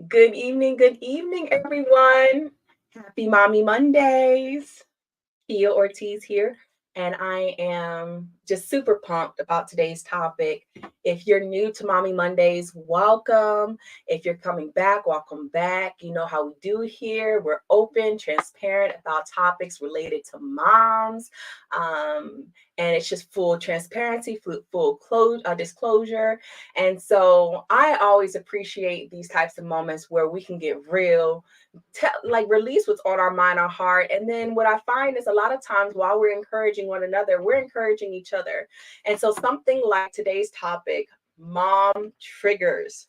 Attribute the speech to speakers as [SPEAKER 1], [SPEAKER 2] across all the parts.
[SPEAKER 1] Good evening, everyone. Happy Mommy Mondays. Kia Ortiz here, and I am just super pumped about today's topic. If you're new to Mommy Mondays, welcome. If you're coming back, welcome back. You know how we do here. We're open, transparent about topics related to moms. Um, and it's just full transparency, disclosure. And so I always appreciate these types of moments where we can get real, release what's on our mind, our heart. And then what I find is a lot of times while we're encouraging one another, we're encouraging each other. And so something like today's topic, mom triggers.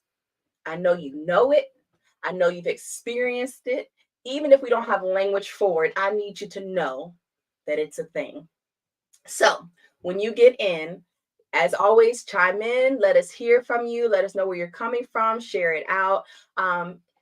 [SPEAKER 1] I know it. I know you've experienced it. Even if we don't have language for it, I need you to know that it's a thing. So when you get in, as always, chime in. Let us hear from you. Let us know where you're coming from. Share it out.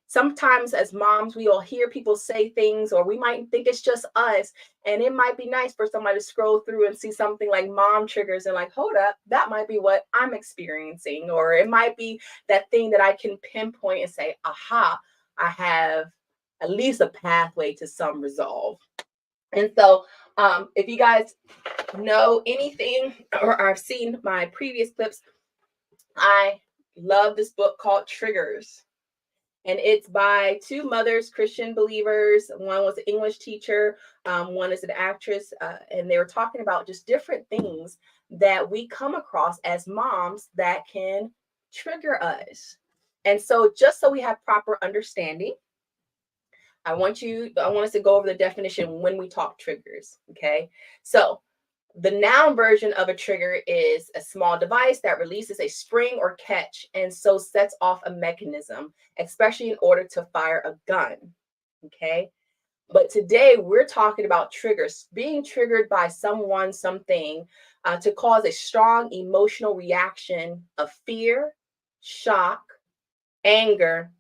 [SPEAKER 1] Sometimes as moms, we all hear people say things, or we might think it's just us. And it might be nice for somebody to scroll through and see something like mom triggers and like, hold up, that might be what I'm experiencing. Or it might be that thing that I can pinpoint and say, aha, I have at least a pathway to some resolve. And so if you guys know anything or have seen my previous clips, I love this book called Triggers. And it's by two mothers, Christian believers. One was an English teacher, one is an actress. And they were talking about just different things that we come across as moms that can trigger us. And so just so we have proper understanding, I want us to go over the definition when we talk triggers. Okay. So the noun version of a trigger is a small device that releases a spring or catch and so sets off a mechanism, especially in order to fire a gun. Okay. But today we're talking about triggers, being triggered by someone, something to cause a strong emotional reaction of fear, shock, anger,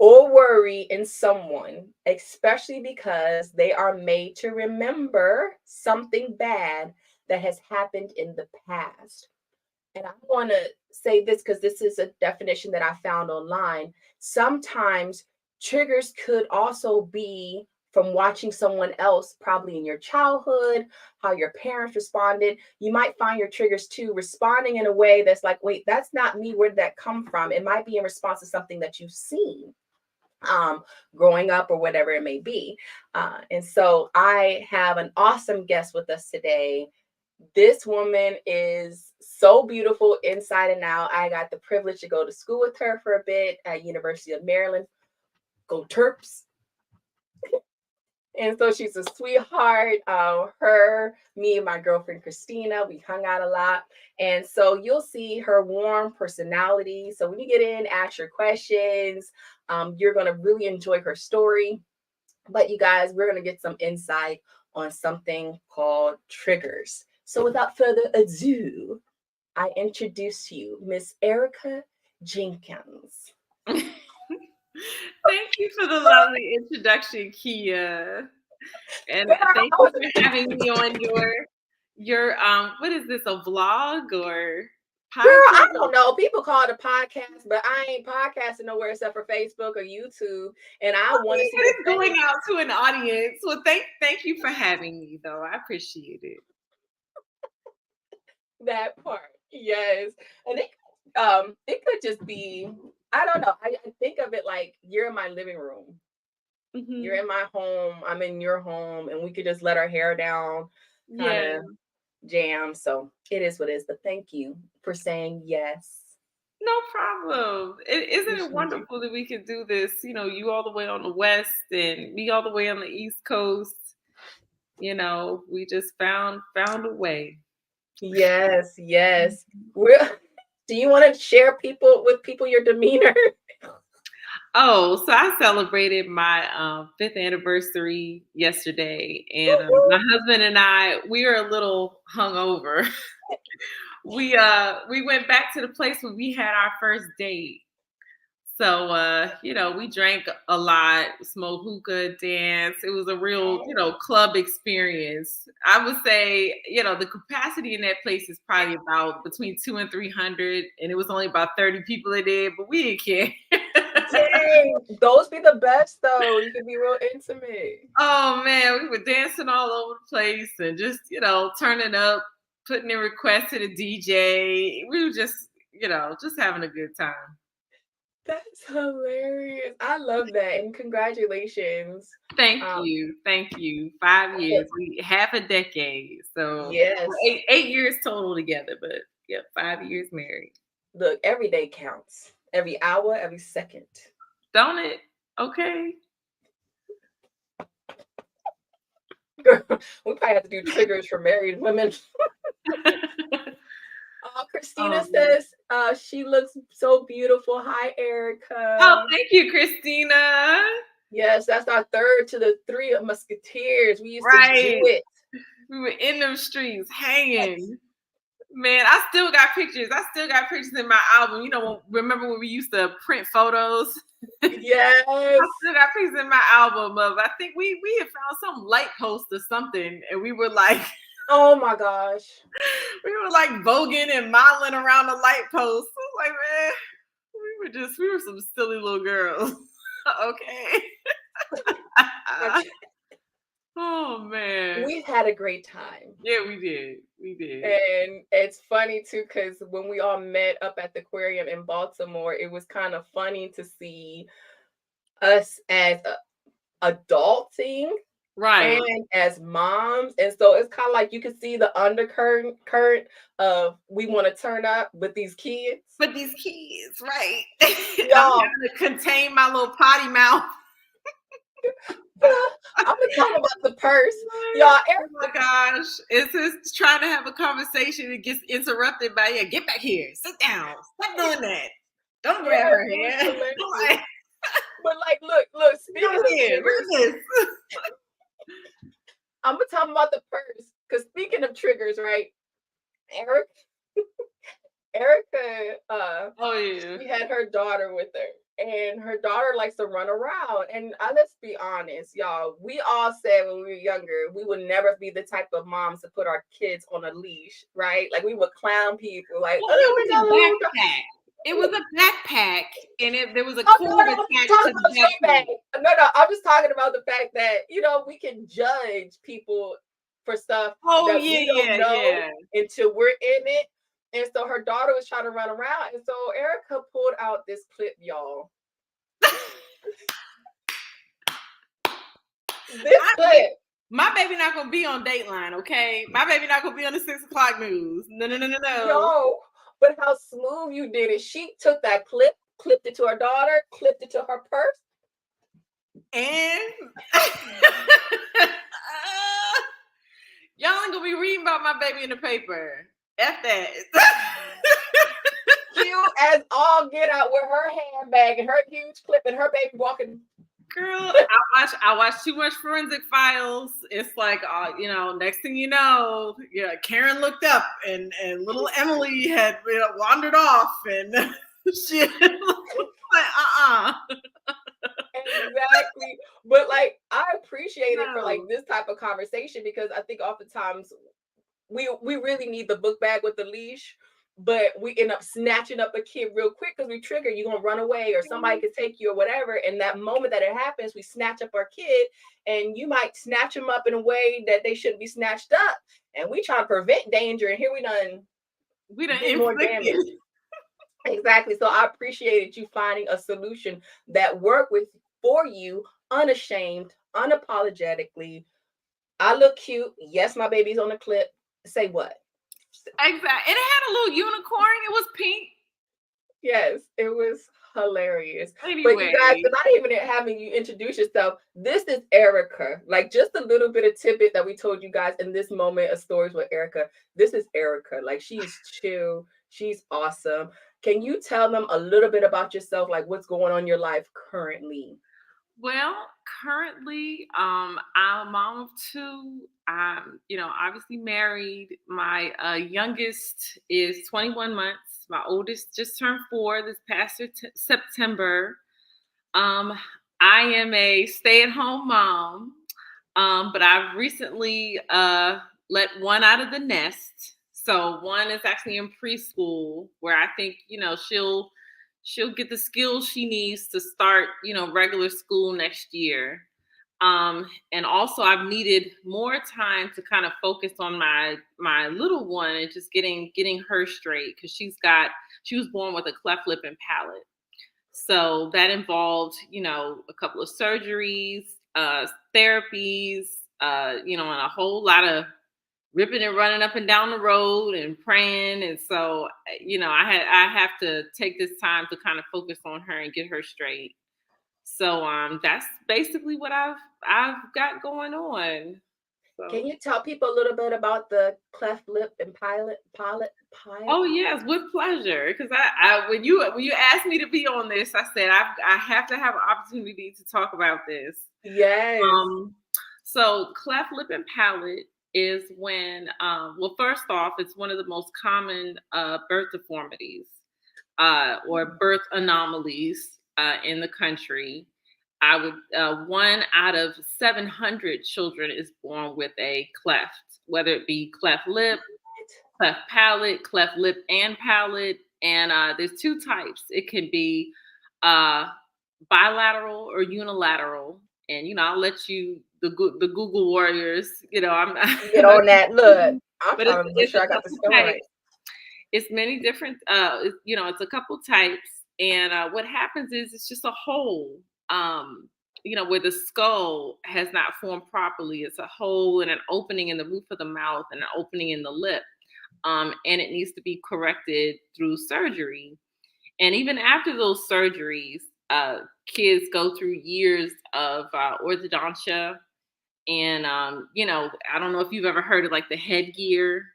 [SPEAKER 1] or worry in someone, especially because they are made to remember something bad that has happened in the past. And I want to say this because this is a definition that I found online. Sometimes triggers could also be from watching someone else, probably in your childhood, how your parents responded. You might find your triggers too responding in a way that's like, wait, that's not me. Where did that come from? It might be in response to something that you've seen growing up or whatever it may be. And so I have an awesome guest with us today. This woman is so beautiful inside and out. I got the privilege to go to school with her for a bit at University of Maryland. Go Terps. And so she's a sweetheart. Me, and my girlfriend Christina, we hung out a lot. And so you'll see her warm personality. So when you get in, ask your questions. You're going to really enjoy her story. But you guys, we're going to get some insight on something called triggers. So without further ado, I introduce you, Miss Erica Jenkins.
[SPEAKER 2] Thank you for the lovely introduction, Kia. And thank you for having me on your what is this, a vlog or
[SPEAKER 1] Girl, I
[SPEAKER 2] podcast?
[SPEAKER 1] don't know. People call it a podcast, but I ain't podcasting nowhere except for Facebook or YouTube. And I want to see
[SPEAKER 2] It's
[SPEAKER 1] if
[SPEAKER 2] going out to an audience. Well, thank you for having me though. I appreciate it.
[SPEAKER 1] that part. Yes. And it could just be, I don't know. I think of it like you're in my living room. You're
[SPEAKER 2] Mm-hmm.
[SPEAKER 1] in my home, I'm in your home, and we could just let our hair down, kind
[SPEAKER 2] Yeah,
[SPEAKER 1] of jam. So it is what it is. But thank you for saying yes.
[SPEAKER 2] no problem. Isn't it
[SPEAKER 1] Appreciate you.
[SPEAKER 2] wonderful that we could do this? You all the way on the west and me all the way on the east coast. We just found a way.
[SPEAKER 1] Yes, yes. We're, do you want to share people your demeanor?
[SPEAKER 2] Oh, so I celebrated my fifth anniversary yesterday, and my husband and we are a little hungover. We went back to the place where we had our first date. So we drank a lot, smoked hookah, danced. It was a real, club experience. I would say, the capacity in that place is probably about between 200 and 300, and it was only about 30 people in there, but we didn't care.
[SPEAKER 1] Dang, those be the best though. You can be real intimate.
[SPEAKER 2] Oh man, we were dancing all over the place and just, turning up, putting in requests to the DJ. We were just, just having a good time.
[SPEAKER 1] That's hilarious. I love that, and congratulations.
[SPEAKER 2] Thank
[SPEAKER 1] Um,
[SPEAKER 2] you. Thank you. 5 years. We half a decade. So
[SPEAKER 1] yes.
[SPEAKER 2] well, eight years total together, but yeah, 5 years married.
[SPEAKER 1] Look, every day counts. Every hour, every second.
[SPEAKER 2] Don't it? Okay.
[SPEAKER 1] Girl, we probably have to do triggers for married women. Christina
[SPEAKER 2] Oh, man.
[SPEAKER 1] says she looks so beautiful. Hi,
[SPEAKER 2] Oh,
[SPEAKER 1] Erica.
[SPEAKER 2] thank you, Christina.
[SPEAKER 1] Yes, that's our third to the three of Musketeers. We used to do
[SPEAKER 2] Right.
[SPEAKER 1] it.
[SPEAKER 2] We were in them streets hanging. Man, I still got pictures. I still got pictures in my album. Remember when we used to print photos?
[SPEAKER 1] Yes.
[SPEAKER 2] I still got pictures in my album of, I think we had found some light post or something, and we were like,
[SPEAKER 1] Oh my gosh.
[SPEAKER 2] we were like voguing and modeling around the light post. I was like, man, we were some silly little girls. Okay. Oh man.
[SPEAKER 1] We had a great time.
[SPEAKER 2] Yeah, we did. We did.
[SPEAKER 1] And it's funny too, because when we all met up at the aquarium in Baltimore, it was kind of funny to see us as adulting
[SPEAKER 2] Right.
[SPEAKER 1] and as moms. And so it's kind of like you can see the undercurrent of we want to turn up with these kids.
[SPEAKER 2] But these kids, right? I'm
[SPEAKER 1] Y'all,
[SPEAKER 2] having to contain my little potty mouth.
[SPEAKER 1] I'm gonna talk about the purse. Y'all,
[SPEAKER 2] Oh my gosh. It's just trying to have a conversation. It gets interrupted by, yeah, get back here. Sit down. Stop doing that. Don't grab her hand.
[SPEAKER 1] But like, look, speaking of triggers, I'm gonna talk about the purse. Because speaking of triggers, right? Erica,
[SPEAKER 2] oh yeah.
[SPEAKER 1] she had her daughter with her, and her daughter likes to run around. And let's be honest, y'all. We all said when we were younger, we would never be the type of moms to put our kids on a leash, right? Like we would clown people, like,
[SPEAKER 2] Well,
[SPEAKER 1] oh,
[SPEAKER 2] it was a backpack. It was a backpack, and there was a cord attached to the backpack.
[SPEAKER 1] No, I'm just talking about the fact that we can judge people for stuff that we don't know until we're in it. And so her daughter was trying to run around, and so Erica pulled out this clip, y'all. This clip.
[SPEAKER 2] My baby not gonna be on Dateline, okay? My baby not gonna be on the 6 o'clock news. No.
[SPEAKER 1] Yo, but how smooth you did it. She took that clip, clipped it to her daughter, clipped it to her purse.
[SPEAKER 2] And y'all ain't gonna be reading about my baby in the paper. F that.
[SPEAKER 1] Cute as all get out with her handbag and her huge clip and her baby walking.
[SPEAKER 2] Girl, I watch too much Forensic Files. It's like, next thing you know, Karen looked up and little Emily had wandered off and shit. Like,
[SPEAKER 1] Exactly. But like, I appreciate it for like this type of conversation, because I think oftentimes we really need the book bag with the leash, but we end up snatching up a kid real quick because we trigger, you're gonna run away or somebody could take you or whatever. And that moment that it happens, we snatch up our kid, and you might snatch them up in a way that they shouldn't be snatched up. And we try to prevent danger, and here we done more damage. Exactly. So I appreciated you finding a solution that worked for you, unashamed, unapologetically. I look cute. Yes, my baby's on the clip. Say what?
[SPEAKER 2] Exactly. And it had a little unicorn. It was pink.
[SPEAKER 1] Yes, it was hilarious.
[SPEAKER 2] Anyway.
[SPEAKER 1] But you guys, not even having you introduce yourself, this is Erica. Like, just a little bit of tidbit that we told you guys in this moment of stories with Erica. This is Erica. Like, she's chill. She's awesome. Can you tell them a little bit about yourself, like what's going on in your life currently?
[SPEAKER 2] Well, currently, I'm a mom of two. I'm, obviously married. My youngest is 21 months. My oldest just turned 4 this past September. I am a stay-at-home mom, but I've recently let one out of the nest. So one is actually in preschool, where I think, she'll she'll get the skills she needs to start, regular school next year. And also I've needed more time to kind of focus on my little one and just getting her straight because she was born with a cleft lip and palate. So that involved, a couple of surgeries, therapies, and a whole lot of ripping and running up and down the road and praying. And so, I have to take this time to kind of focus on her and get her straight. So that's basically what I've got going on.
[SPEAKER 1] Can
[SPEAKER 2] So
[SPEAKER 1] you tell people a little bit about the cleft lip and pilot?
[SPEAKER 2] oh yes, with pleasure. Because I when you asked me to be on this, I said I have to have an opportunity to talk about this.
[SPEAKER 1] Yes.
[SPEAKER 2] Um, so cleft lip and palate is when, well, first off, it's one of the most common birth deformities or birth anomalies in the country. I would 1 out of 700 children is born with a cleft, whether it be cleft lip, cleft palate, cleft lip and palate, and there's two types. It can be uh, bilateral or unilateral, and I'll let you the Google warriors. I'm
[SPEAKER 1] Get on that. Look, I'm
[SPEAKER 2] but
[SPEAKER 1] trying to make
[SPEAKER 2] it's a
[SPEAKER 1] sure I got the
[SPEAKER 2] couple
[SPEAKER 1] spelling
[SPEAKER 2] types.
[SPEAKER 1] right.
[SPEAKER 2] It's many different. It's a couple types, and what happens is it's just a hole. Where the skull has not formed properly. It's a hole and an opening in the roof of the mouth and an opening in the lip. And it needs to be corrected through surgery. And even after those surgeries, kids go through years of orthodontia. And, I don't know if you've ever heard of like the headgear.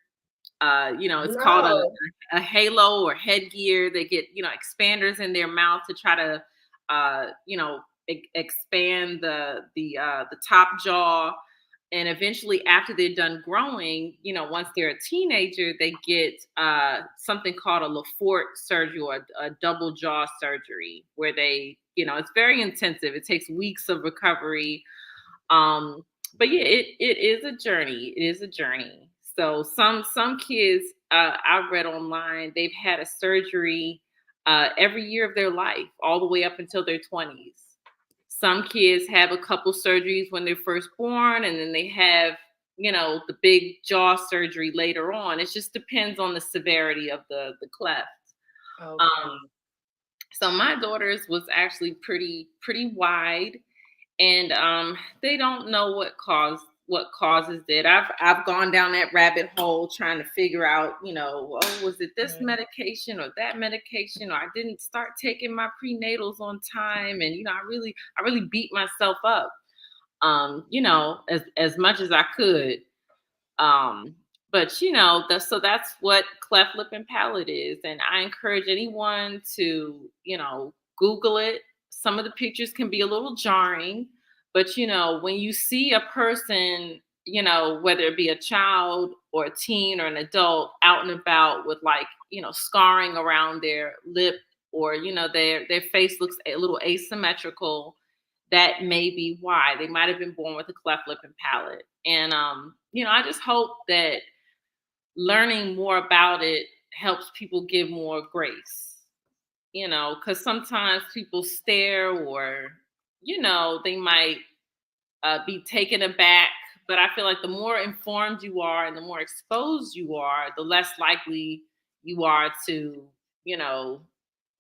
[SPEAKER 2] It's called
[SPEAKER 1] No.
[SPEAKER 2] a halo or headgear. They get, expanders in their mouth to try to, expand the top jaw. And eventually, after they're done growing, once they're a teenager, they get something called a Lafort surgery or a double jaw surgery, where it's very intensive. It takes weeks of recovery. But yeah, it is a journey. It is a journey. So some kids I've read online, they've had a surgery every year of their life, all the way up until their 20s. Some kids have a couple surgeries when they're first born, and then they have, the big jaw surgery later on. It just depends on the severity of the cleft.
[SPEAKER 1] Okay.
[SPEAKER 2] Um, so my daughter's was actually pretty wide, and they don't know what causes it. I've gone down that rabbit hole trying to figure out, oh, was it this
[SPEAKER 1] Mhm.
[SPEAKER 2] medication or that medication, or I didn't start taking my prenatals on time, and I really beat myself up, as much as I could. Um, but that's what cleft lip and palate is. And I encourage anyone to, Google it. Some of the pictures can be a little jarring, but when you see a person, whether it be a child or a teen or an adult out and about with like, scarring around their lip, or, their face looks a little asymmetrical, that may be why they might have been born with a cleft lip and palate. And I just hope that learning more about it helps people give more grace. Because sometimes people stare, or they might be taken aback. But I feel like the more informed you are and the more exposed you are, the less likely you are to, you know,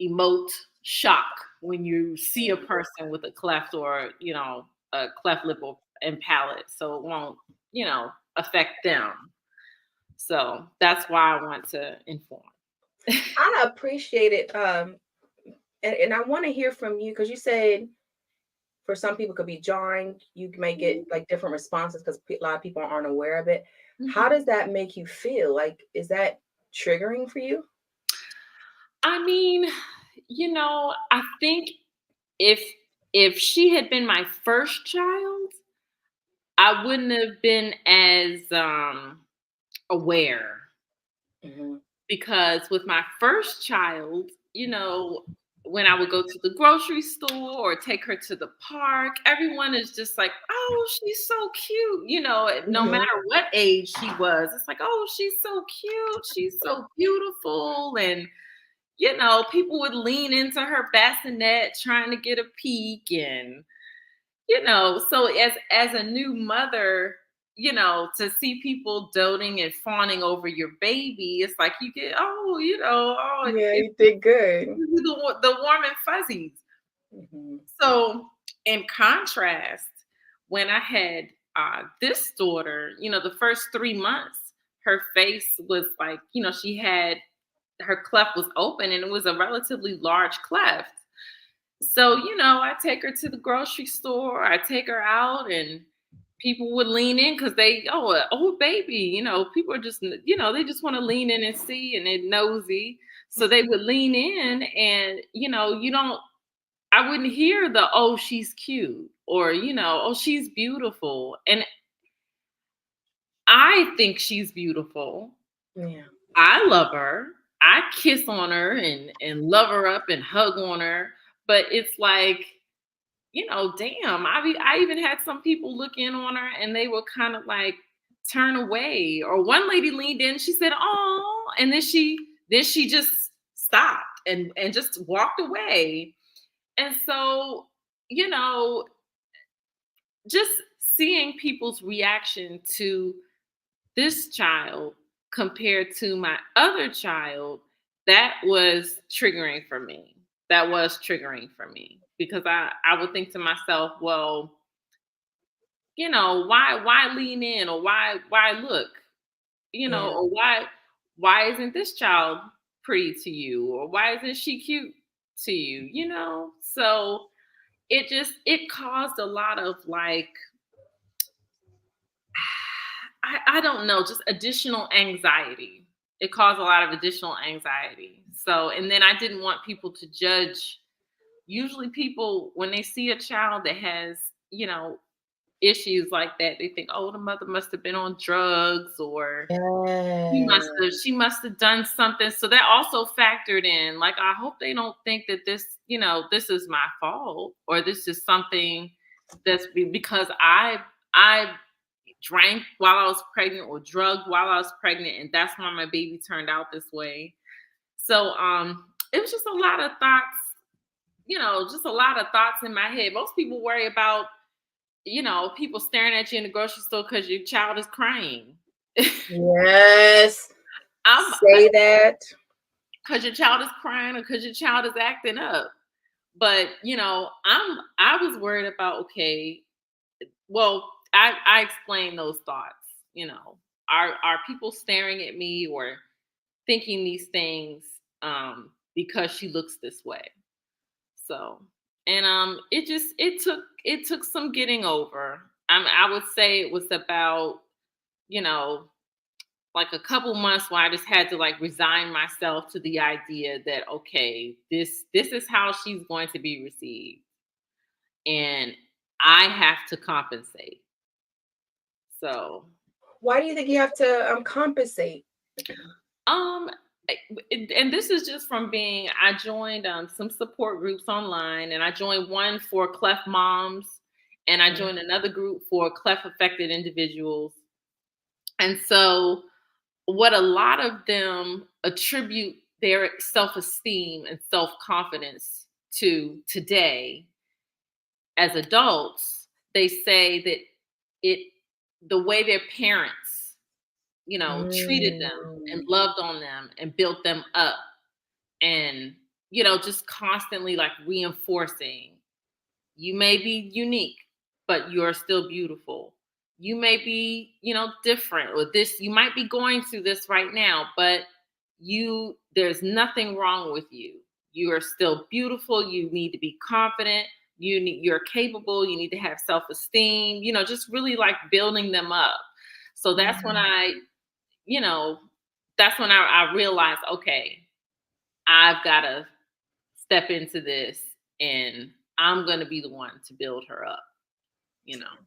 [SPEAKER 2] emote shock when you see a person with a cleft, or, a cleft lip and palate. So it won't, affect them. So that's why I want to inform.
[SPEAKER 1] I appreciate it. And I want to hear from you because you said for some people it could be jarring. You may get like different responses because a lot of people aren't aware of it. How
[SPEAKER 2] Mhm.
[SPEAKER 1] does that make you feel? Like, is that triggering for you?
[SPEAKER 2] I mean, I think if if she had been my first child, I wouldn't have been as aware,
[SPEAKER 1] Hmm.
[SPEAKER 2] because with my first child, when I would go to the grocery store or take her to the park, everyone is just like, "Oh, she's so cute." No
[SPEAKER 1] Hmm.
[SPEAKER 2] matter what age she was, it's like, "Oh, she's so cute. She's so beautiful." And people would lean into her bassinet trying to get a peek, and so as a new mother, to see people doting and fawning over your baby, it's like you get,
[SPEAKER 1] Yeah,
[SPEAKER 2] it
[SPEAKER 1] you did good.
[SPEAKER 2] gives you the warm and fuzzies.
[SPEAKER 1] Mhm.
[SPEAKER 2] So, in contrast, when I had this daughter, the first 3 months, her face was like, she had her cleft was open, and it was a relatively large cleft. So, I take her to the grocery store, I take her out, and people would lean in because oh, baby, people are just, they just want to lean in and see, and they're nosy. So they would lean in, and, I wouldn't hear the, oh, she's cute, or, oh, she's beautiful. And I think she's beautiful.
[SPEAKER 1] Yeah.
[SPEAKER 2] I love her. I kiss on her and love her up and hug on her. But it's like, damn, I even had some people look in on her and they would kind of like turn away. Or one lady leaned in, she said, "Oh," and then she just stopped and just walked away. And so, you know, just seeing people's reaction to this child compared to my other child, that was triggering for me. That was triggering for me because I would think to myself, well, why lean in, or why look,
[SPEAKER 1] Yeah.
[SPEAKER 2] or why isn't this child pretty to you, or why isn't she cute to you, So it caused a lot of like, I don't know, just additional anxiety. It caused a lot of additional anxiety. So, and then I didn't want people to judge. Usually, people, when they see a child that has, issues like that, they think, oh, the mother must have been on drugs, or she
[SPEAKER 1] Yeah.
[SPEAKER 2] must have she must have done something. So that also factored in. Like, I hope they don't think that this is my fault, or this is something that's because I drank while I was pregnant, or drugged while I was pregnant, and that's why my baby turned out this way. So it was just a lot of thoughts, just a lot of thoughts in my head. Most people worry about, people staring at you in the grocery store because your child is crying.
[SPEAKER 1] Yes.
[SPEAKER 2] I'm
[SPEAKER 1] Say that.
[SPEAKER 2] Because your child is crying, or because your child is acting up. But I was worried about, okay, well, I explained those thoughts. Are people staring at me or thinking these things because she looks this way? So, and it took some getting over. I would say it was about, you know like a couple months where I just had to like resign myself to the idea that, okay, this is how she's going to be received, and I have to compensate. So,
[SPEAKER 1] Why do you think you have to compensate?
[SPEAKER 2] um, and this is just from I joined some support groups online, and I joined one for cleft moms, and I
[SPEAKER 1] Mm.
[SPEAKER 2] joined another group for cleft affected individuals. And so, what a lot of them attribute their self-esteem and self-confidence to today as adults, they say that it the way their parents, treated them and
[SPEAKER 1] Mm.
[SPEAKER 2] loved on them and built them up, and just constantly like reinforcing, you may be unique, but you're still beautiful. You may be, different, or this, you might be going through this right now, but there's nothing wrong with you. You are still beautiful. You need to be confident. You're capable. You need to have self-esteem, just really like building them up. So
[SPEAKER 1] Mhm.
[SPEAKER 2] you know, that's when I realized, okay, I've got to step into this, and I'm going to be the one to build her up, you know.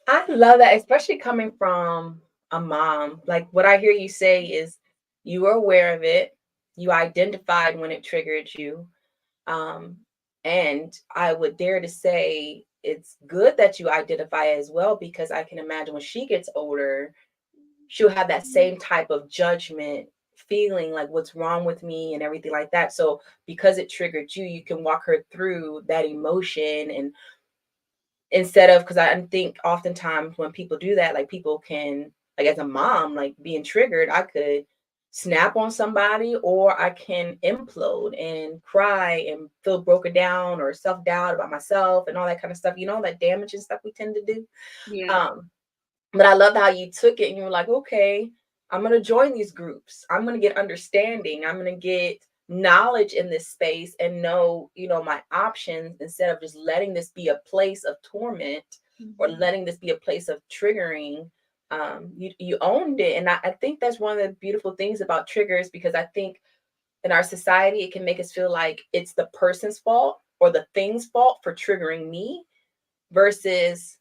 [SPEAKER 1] I love that, especially coming from a mom. Like what I hear you say is you were aware of it, you identified when it triggered you. Um, and I would dare to say it's good that you identify as well, because I can imagine when she gets older, she'll have that same type of judgment feeling like what's wrong with me and everything like that. So because it triggered you, you can walk her through that emotion. And instead of, because I think oftentimes when people do that, like people can, like as a mom, like being triggered, I could snap on somebody or I can implode and cry and feel broken down or self-doubt about myself and all that kind of stuff, that damage and stuff we tend to do.
[SPEAKER 2] Yeah.
[SPEAKER 1] um but I love how you took it and you were like, okay, I'm going to join these groups. I'm going to get understanding. I'm going to get knowledge in this space and know, my options, instead of just letting this be a place of torment or
[SPEAKER 2] Mhm.
[SPEAKER 1] letting this be a place of triggering. You owned it. And I think that's one of the beautiful things about triggers, because I think in our society, it can make us feel like it's the person's fault or the thing's fault for triggering me, versus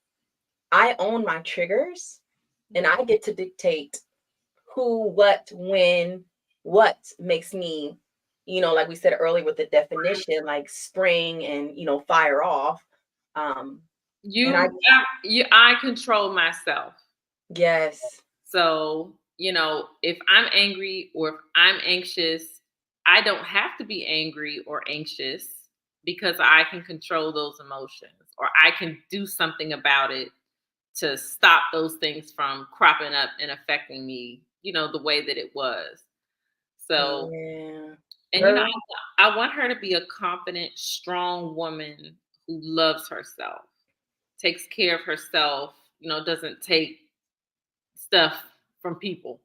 [SPEAKER 1] I own my triggers and I get to dictate who, what, when, what makes me, like we said earlier with the definition, like spring and, fire off. Um, and I,
[SPEAKER 2] I control myself.
[SPEAKER 1] yes,
[SPEAKER 2] So, if I'm angry or if I'm anxious, I don't have to be angry or anxious because I can control those emotions or I can do something about it to stop those things from cropping up and affecting me, the way that it was. So,
[SPEAKER 1] yeah,
[SPEAKER 2] and
[SPEAKER 1] girl,
[SPEAKER 2] I want her to be a confident, strong woman who loves herself, takes care of herself, doesn't take stuff from people.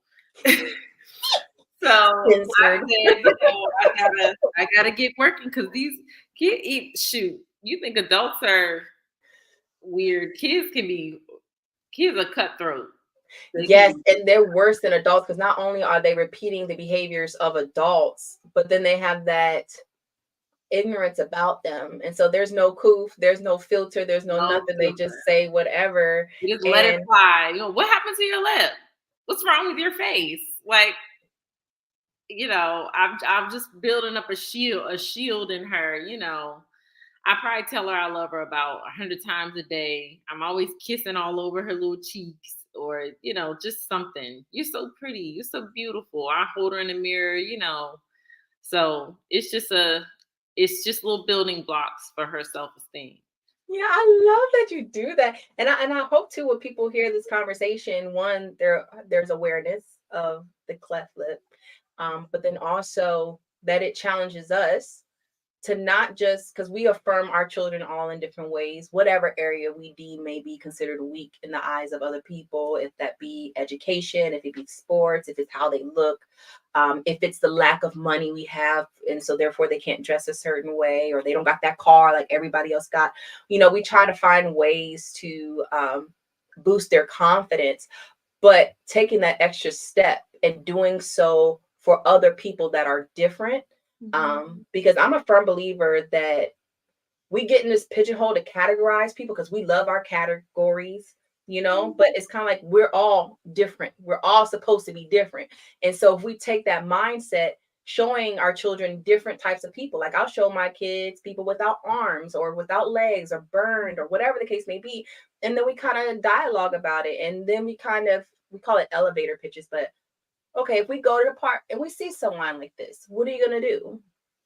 [SPEAKER 2] So I
[SPEAKER 1] censored.
[SPEAKER 2] said, I gotta get working because these kids eat shoot. You think adults are weird. Kids are cutthroat. They can
[SPEAKER 1] Yes,
[SPEAKER 2] be
[SPEAKER 1] and they're worse than adults, because not only are they repeating the behaviors of adults, but then they have that ignorance about them. And so there's no coof, there's no filter, there's no
[SPEAKER 2] no
[SPEAKER 1] nothing. They
[SPEAKER 2] filter.
[SPEAKER 1] just say whatever.
[SPEAKER 2] You just let it
[SPEAKER 1] And
[SPEAKER 2] fly. What happened to your lip? What's wrong with your face? Like, I'm just building up a shield in her, I probably tell her I love her about 100 times a day. I'm always kissing all over her little cheeks or, just something. You're so pretty. You're so beautiful. I hold her in the mirror. So it's just little building blocks for her self-esteem.
[SPEAKER 1] yeah, I love that you do that. And I hope too when people hear this conversation, one, there's awareness of the cleft lip. But then also that it challenges us to not just, because we affirm our children all in different ways, whatever area we deem may be considered weak in the eyes of other people, if that be education, if it be sports, if it's how they look, if it's the lack of money we have, and so therefore they can't dress a certain way, or they don't got that car like everybody else got. We try to find ways to boost their confidence, but taking that extra step and doing so for other people that are different.
[SPEAKER 2] Mhm.
[SPEAKER 1] Because I'm a firm believer that we get in this pigeonhole to categorize people because we love our categories, but it's kind of like we're all different. We're all supposed to be different. And so if we take that mindset, showing our children different types of people, like I'll show my kids people without arms or without legs or burned or whatever the case may be. And then we kind of dialogue about it. And then we call it elevator pitches, but okay, if we go to the park and we see someone like this, what are you going to do?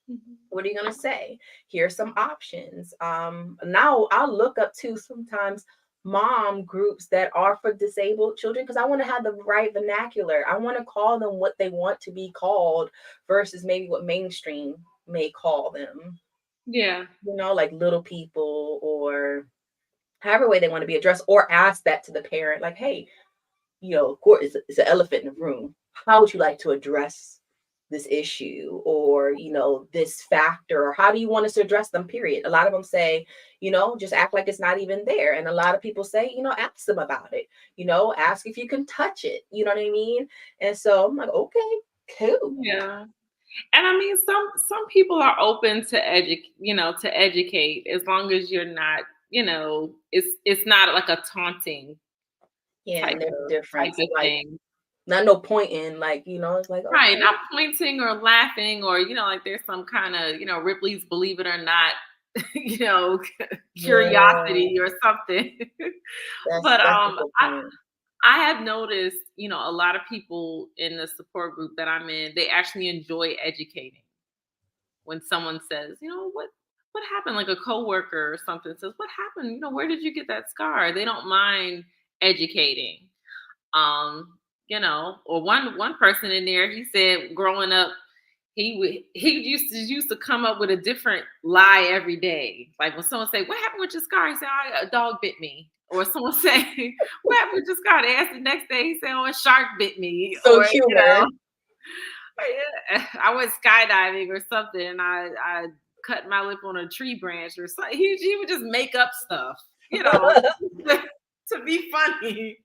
[SPEAKER 2] Mhm.
[SPEAKER 1] What are you going to say? Here's some options. Now I'll look up to sometimes mom groups that are for disabled children, because I want to have the right vernacular. I want to call them what they want to be called versus maybe what mainstream may call them,
[SPEAKER 2] Yeah.
[SPEAKER 1] like little people or however way they want to be addressed, or ask that to the parent, like, hey, of course, it's an elephant in the room. How would you like to address this issue, or this factor, or how do you want us to address them, period? A lot of them say, just act like it's not even there. And a lot of people say, ask them about it, ask if you can touch it, you know what I mean? And so I'm like, okay, cool.
[SPEAKER 2] Yeah. And I mean, some people are open to educate as long as you're not, it's not like a taunting
[SPEAKER 1] Yeah,
[SPEAKER 2] type
[SPEAKER 1] and there's a
[SPEAKER 2] of type
[SPEAKER 1] difference,
[SPEAKER 2] of
[SPEAKER 1] like
[SPEAKER 2] thing.
[SPEAKER 1] not no point in, like, it's like,
[SPEAKER 2] Right.
[SPEAKER 1] okay.
[SPEAKER 2] Not pointing or laughing or, like there's some kind of, Ripley's Believe It or Not, you know,
[SPEAKER 1] Yeah,
[SPEAKER 2] curiosity or something.
[SPEAKER 1] that's
[SPEAKER 2] But
[SPEAKER 1] that's a good point.
[SPEAKER 2] I have noticed, a lot of people in the support group that I'm in, they actually enjoy educating. When someone says, what happened? Like a coworker or something says, what happened? Where did you get that scar? They don't mind educating. Or one person in there, he said growing up, he used to come up with a different lie every day. Like when someone say, "What happened with your scar?" He said, "Oh, a dog bit me." Or someone say, "What happened with your scar?" They asked the next day. He said, "Oh, a shark bit me."
[SPEAKER 1] So
[SPEAKER 2] Or
[SPEAKER 1] humor.
[SPEAKER 2] I went skydiving or something, and I cut my lip on a tree branch or something. He would just make up stuff, to be funny.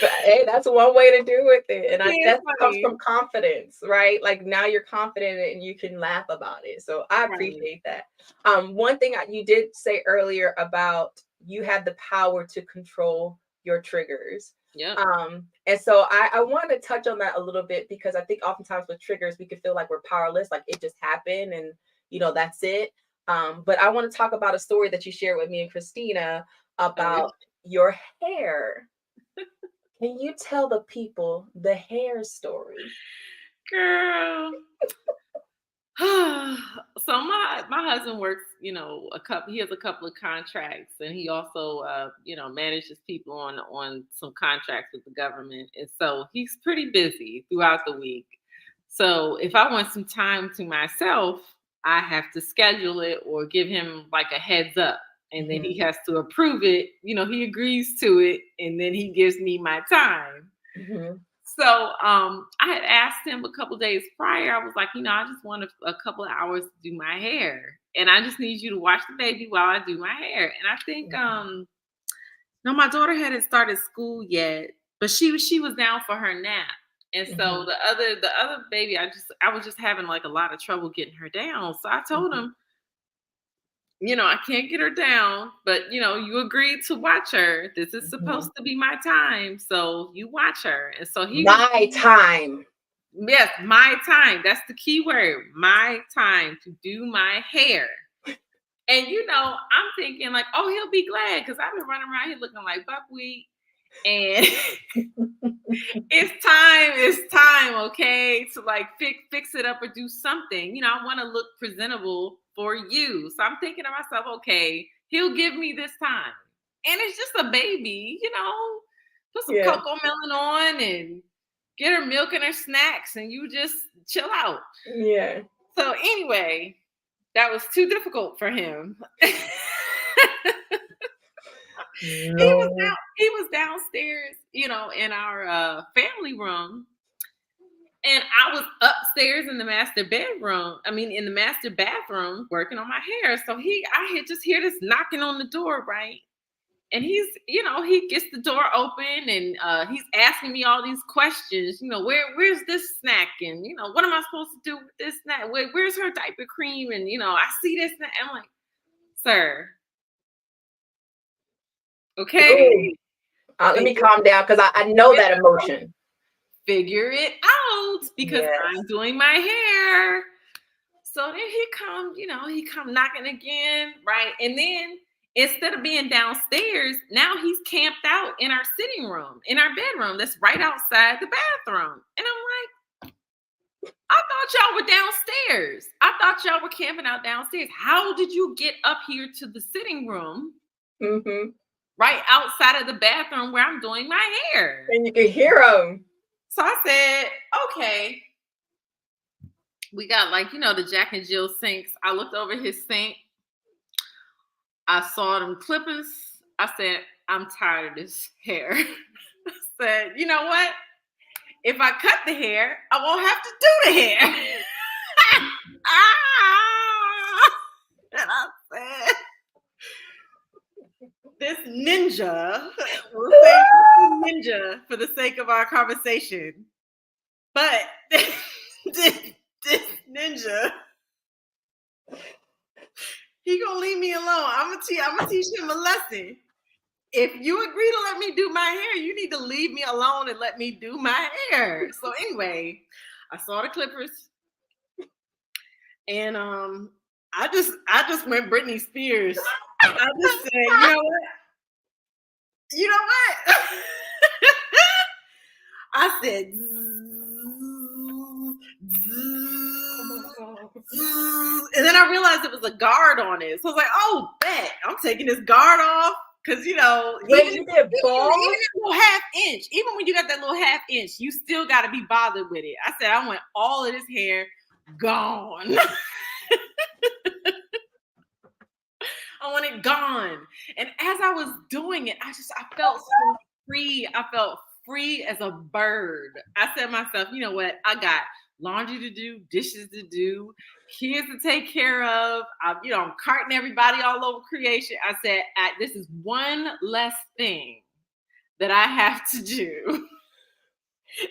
[SPEAKER 1] But hey, that's one way to do with it. And
[SPEAKER 2] He is
[SPEAKER 1] that comes
[SPEAKER 2] funny.
[SPEAKER 1] from confidence, right? Like now you're confident and you can laugh about it. So I
[SPEAKER 2] Right.
[SPEAKER 1] appreciate that. One thing you did say earlier about you have the power to control your triggers.
[SPEAKER 2] Yep.
[SPEAKER 1] And so I want to touch on that a little bit because I think oftentimes with triggers, we can feel like we're powerless, like it just happened and that's it. But I want to talk about a story that you shared with me and Christina
[SPEAKER 2] Okay.
[SPEAKER 1] about your hair. Can you tell the people the hair story?
[SPEAKER 2] Girl. So my husband works, he has a couple of contracts, and he also manages people on some contracts with the government. And so he's pretty busy throughout the week. So if I want some time to myself, I have to schedule it or give him like a heads up. And then he
[SPEAKER 1] Mhm,
[SPEAKER 2] has to approve it. He agrees to it, and then he gives me my time.
[SPEAKER 1] mhm,
[SPEAKER 2] So I had asked him a couple days prior. I was like, I just want a couple of hours to do my hair, and I just need you to watch the baby while I do my hair. And I think
[SPEAKER 1] mhm,
[SPEAKER 2] no, my daughter hadn't started school yet, but she was down for her nap. And so
[SPEAKER 1] mhm,
[SPEAKER 2] the other baby, I was just having like a lot of trouble getting her down. So I told
[SPEAKER 1] mhm,
[SPEAKER 2] him, I can't get her down, but you agreed to watch her. This is
[SPEAKER 1] mhm.
[SPEAKER 2] supposed to be my time, so you watch her. And so he was
[SPEAKER 1] My time.
[SPEAKER 2] Yes, my time. That's the key word. My time to do my hair. And I'm thinking like, oh, he'll be glad because I've been running around here looking like buckwheat. And it's time, okay, to like fix it up or do something. I want to look presentable for you. So I'm thinking to myself, okay, he'll give me this time. And it's just a baby, put some
[SPEAKER 1] Yeah,
[SPEAKER 2] cocoa melon on and get her milk and her snacks, and you just chill out.
[SPEAKER 1] yeah.
[SPEAKER 2] So anyway, that was too difficult for him.
[SPEAKER 1] No.
[SPEAKER 2] He was downstairs, in our family room, and I was upstairs in the master bedroom. I mean, in the master bathroom, working on my hair. So I had just hear this knocking on the door, right? And he gets the door open, and he's asking me all these questions. Where's this snack, and what am I supposed to do with this snack? Where's her diaper cream? And I see this snack. I'm like, sir,
[SPEAKER 1] Ooh.
[SPEAKER 2] okay,
[SPEAKER 1] Let me
[SPEAKER 2] figure
[SPEAKER 1] calm down because I know
[SPEAKER 2] it
[SPEAKER 1] that
[SPEAKER 2] out.
[SPEAKER 1] emotion.
[SPEAKER 2] Figure it out because
[SPEAKER 1] Yes.
[SPEAKER 2] I'm doing my hair. So then he come knocking again, right? And then instead of being downstairs, now he's camped out in our sitting room, in our bedroom that's right outside the bathroom. And I'm like, I thought y'all were downstairs. I thought y'all were camping out downstairs. How did you get up here to the sitting room
[SPEAKER 1] Hmm.
[SPEAKER 2] right outside of the bathroom where I'm doing my hair?
[SPEAKER 1] And you can hear them.
[SPEAKER 2] So I said, okay, we got like, the Jack and Jill sinks. I looked over his sink. I saw them clippers. I said, I'm tired of this hair. I said, you know what? If I cut the hair, I won't have to do the hair. Ah! And I said, this ninja, we'll say ninja for the sake of our conversation. But this ninja, he gonna leave me alone. I'm gonna teach him a lesson. If you agree to let me do my hair, you need to leave me alone and let me do my hair. So anyway, I saw the clippers, and I just went Britney Spears. I just said, you know what? You know what? I said,
[SPEAKER 1] Oh my God.
[SPEAKER 2] and then I realized it was a guard on it. So I was like, oh, bet I'm taking this guard off. Because, you know,
[SPEAKER 1] Wait,
[SPEAKER 2] even
[SPEAKER 1] you did
[SPEAKER 2] that
[SPEAKER 1] balls?
[SPEAKER 2] little half inch, even when you got that little half inch, you still got to be bothered with it. I said, I want all of this hair gone. I want it gone. And as I was doing it, I felt so free. I felt free as a bird. I said to myself, you know what? I got laundry to do, dishes to do, kids to take care of. I'm carting everybody all over creation. I said, this is one less thing that I have to do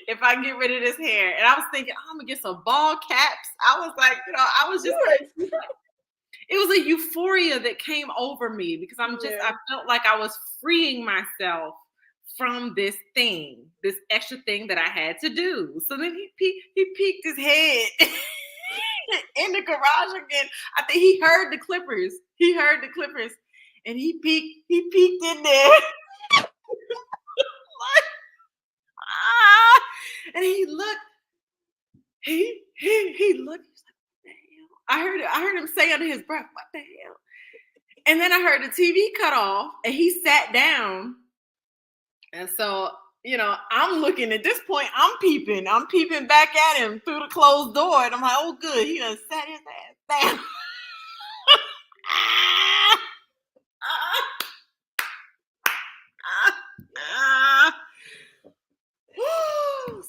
[SPEAKER 2] if I get rid of this hair. And I was thinking, I'm gonna get some ball caps. I was like, I was just it was a euphoria that came over me because I felt like I was freeing myself from this extra thing that I had to do. So then he peeked his head in the garage again. I think he heard the clippers. And he peeked in there. And he looked. He looked. I heard him say under his breath, "What the hell?" And then I heard the TV cut off, and he sat down. And so, I'm looking at this point. I'm peeping back at him through the closed door, and I'm like, "Oh, good, he done sat his ass down."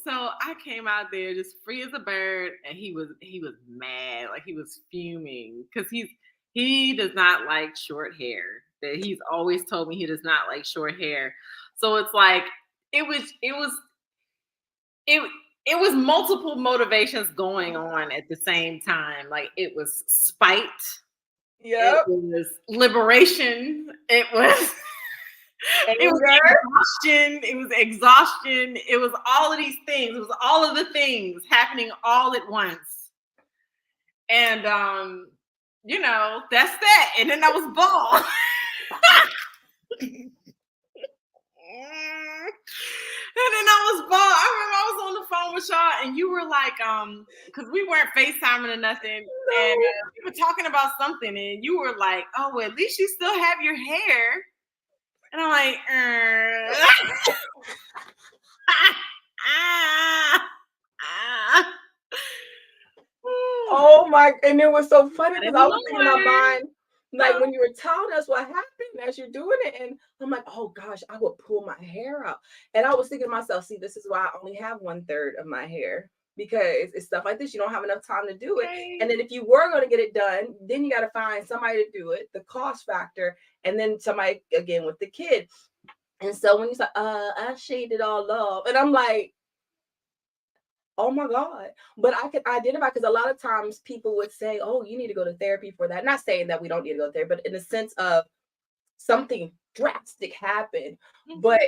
[SPEAKER 2] So I came out there just free as a bird, and he was mad, like he was fuming because he does not like short hair. That he's always told me he does not like short hair. So it's like it was multiple motivations going on at the same time. Like it was spite.
[SPEAKER 1] Yep.
[SPEAKER 2] It was liberation. It was exhaustion. It was exhaustion. It was all of these things. It was all of the things happening all at once. And that's that. And then I was bald. And then I was bald. I remember I was on the phone with y'all, and you were like, because we weren't FaceTiming or nothing, and we were talking about something, and you were like, "Oh, well, at least you still have your hair." And I'm like,
[SPEAKER 1] Oh my, and it was so funny because I was in my mind, like when you were telling us what happened as you're doing it, and I'm like, oh gosh, I would pull my hair out. And I was thinking to myself, see, this is why I only have 1/3 of my hair. Because it's stuff like this, you don't have enough time to do it. Right. And then if you were going to get it done, then you got to find somebody to do it, the cost factor, and then somebody again with the kid. And so when you say, I shaved it all off, and I'm like, oh my God. But I could identify because a lot of times people would say, oh, you need to go to therapy for that. Not saying that we don't need to go there, but in the sense of something drastic happened. Mm-hmm. But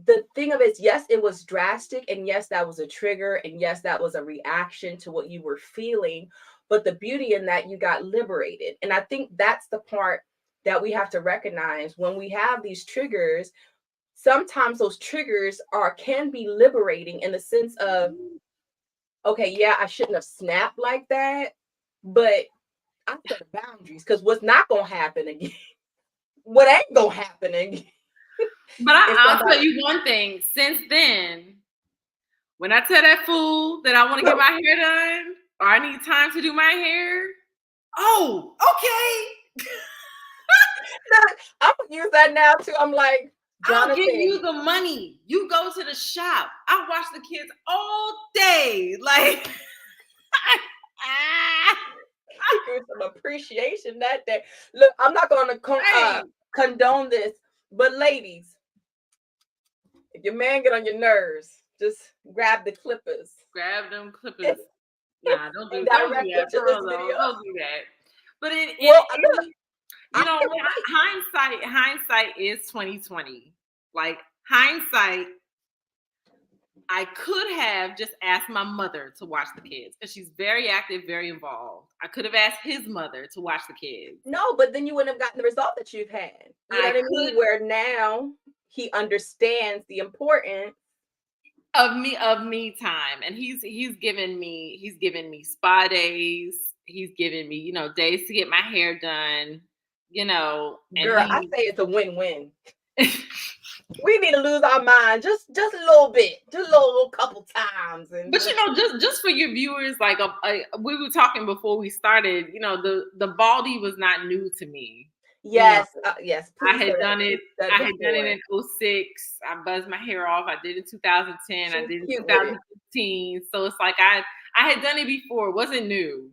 [SPEAKER 1] the thing of it is, yes, it was drastic. And yes, that was a trigger. And yes, that was a reaction to what you were feeling. But the beauty in that, you got liberated. And I think that's the part that we have to recognize when we have these triggers. Sometimes those triggers can be liberating in the sense of, okay, yeah, I shouldn't have snapped like that, but I set the boundaries because what's not gonna happen again? What ain't gonna happen again?
[SPEAKER 2] But I'll tell you one thing. Since then, when I tell that fool that I want to get my hair done or I need time to do my hair, oh, okay.
[SPEAKER 1] I'm gonna use that now too. I'm like, Jonathan,
[SPEAKER 2] I'll give you the money. You go to the shop. I watch the kids all day. Like,
[SPEAKER 1] some appreciation that day. Look, I'm not going to condone this, but ladies, if your man get on your nerves, just grab the clippers.
[SPEAKER 2] Grab them clippers. Nah, don't do that. Don't do that. But hindsight is 2020. Like hindsight, I could have just asked my mother to watch the kids because she's very active, very involved. I could have asked his mother to watch the kids.
[SPEAKER 1] No, but then you wouldn't have gotten the result that you've had. You know what I mean? Where now he understands the importance
[SPEAKER 2] of me time, and he's given me spa days. He's given me, days to get my hair done, and
[SPEAKER 1] Girl, I
[SPEAKER 2] he
[SPEAKER 1] say it's a win-win. We need to lose our mind just a little bit, just a little couple times, and
[SPEAKER 2] but
[SPEAKER 1] just
[SPEAKER 2] just for your viewers, like we were talking before we started, the baldy was not new to me. you know
[SPEAKER 1] yes, yes.
[SPEAKER 2] I
[SPEAKER 1] Please say
[SPEAKER 2] had
[SPEAKER 1] that
[SPEAKER 2] done it.
[SPEAKER 1] you've done
[SPEAKER 2] I
[SPEAKER 1] it
[SPEAKER 2] had done it
[SPEAKER 1] before.
[SPEAKER 2] in '06. I buzzed my hair off. I did it in 2010. I
[SPEAKER 1] She's
[SPEAKER 2] did it in
[SPEAKER 1] cute with it.
[SPEAKER 2] 2015. So it's like I had done it before. It wasn't new.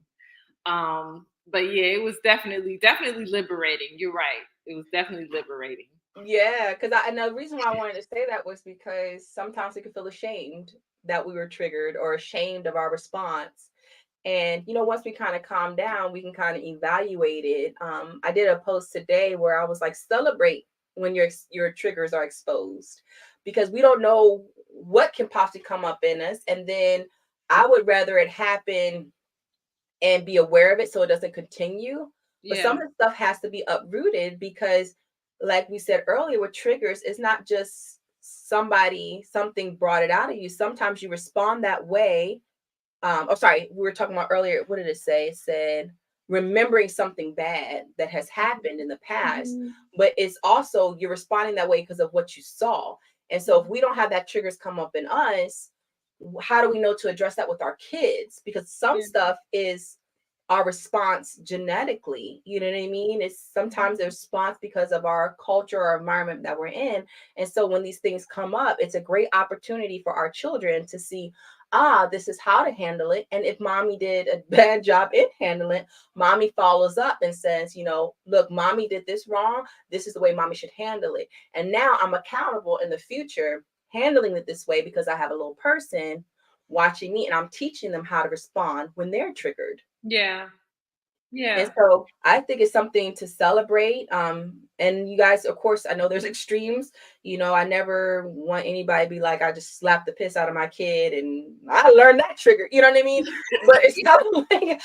[SPEAKER 2] But yeah, it was definitely liberating. You're right. It was definitely liberating.
[SPEAKER 1] Yeah, because and the reason why I wanted to say that was because sometimes we could feel ashamed that we were triggered or ashamed of our response. And once we kind of calm down, we can kind of evaluate it. I did a post today where I was like, celebrate when your triggers are exposed, because we don't know what can possibly come up in us. And then I would rather it happen and be aware of it so it doesn't continue. But
[SPEAKER 2] Yeah.
[SPEAKER 1] some of the stuff has to be uprooted because, like we said earlier, with triggers, it's not just something brought it out of you. Sometimes you respond that way. Oh, sorry, we were talking about earlier. What did it say? It said remembering something bad that has happened in the past,
[SPEAKER 2] Mhm.
[SPEAKER 1] but it's also you're responding that way because of what you saw. And so, if we don't have that triggers come up in us, how do we know to address that with our kids? Because some
[SPEAKER 2] Yeah.
[SPEAKER 1] stuff is our response genetically. You know what I mean? It's sometimes a response because of our culture or environment that we're in. And so when these things come up, it's a great opportunity for our children to see, this is how to handle it. And if mommy did a bad job in handling it, mommy follows up and says, look, mommy did this wrong. This is the way mommy should handle it. And now I'm accountable in the future handling it this way because I have a little person watching me and I'm teaching them how to respond when they're triggered.
[SPEAKER 2] Yeah.
[SPEAKER 1] And
[SPEAKER 2] Yeah.
[SPEAKER 1] so I think it's something to celebrate. And you guys, of course, I know there's extremes. I never want anybody to be like, I just slapped the piss out of my kid and I learned that trigger. You know what I mean? But it's kind of like,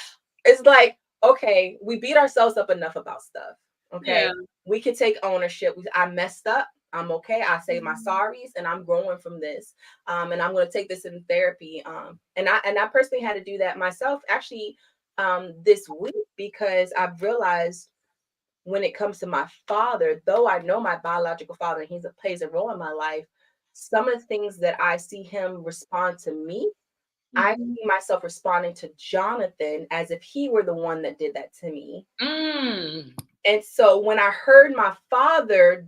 [SPEAKER 1] it's like, okay, we beat ourselves up enough about stuff.
[SPEAKER 2] Yeah.
[SPEAKER 1] Okay. We can take ownership. I messed up. I'm okay. I say my
[SPEAKER 2] Mhm.
[SPEAKER 1] sorries and I'm growing from this. And I'm going to take this in therapy. And I personally had to do that myself. Actually, this week, because I've realized when it comes to my father, though I know my biological father and plays a role in my life, some of the things that I see him respond to me, I
[SPEAKER 2] Mhm.
[SPEAKER 1] see myself responding to Jonathan as if he were the one that did that to me.
[SPEAKER 2] Mm.
[SPEAKER 1] And so when I heard my father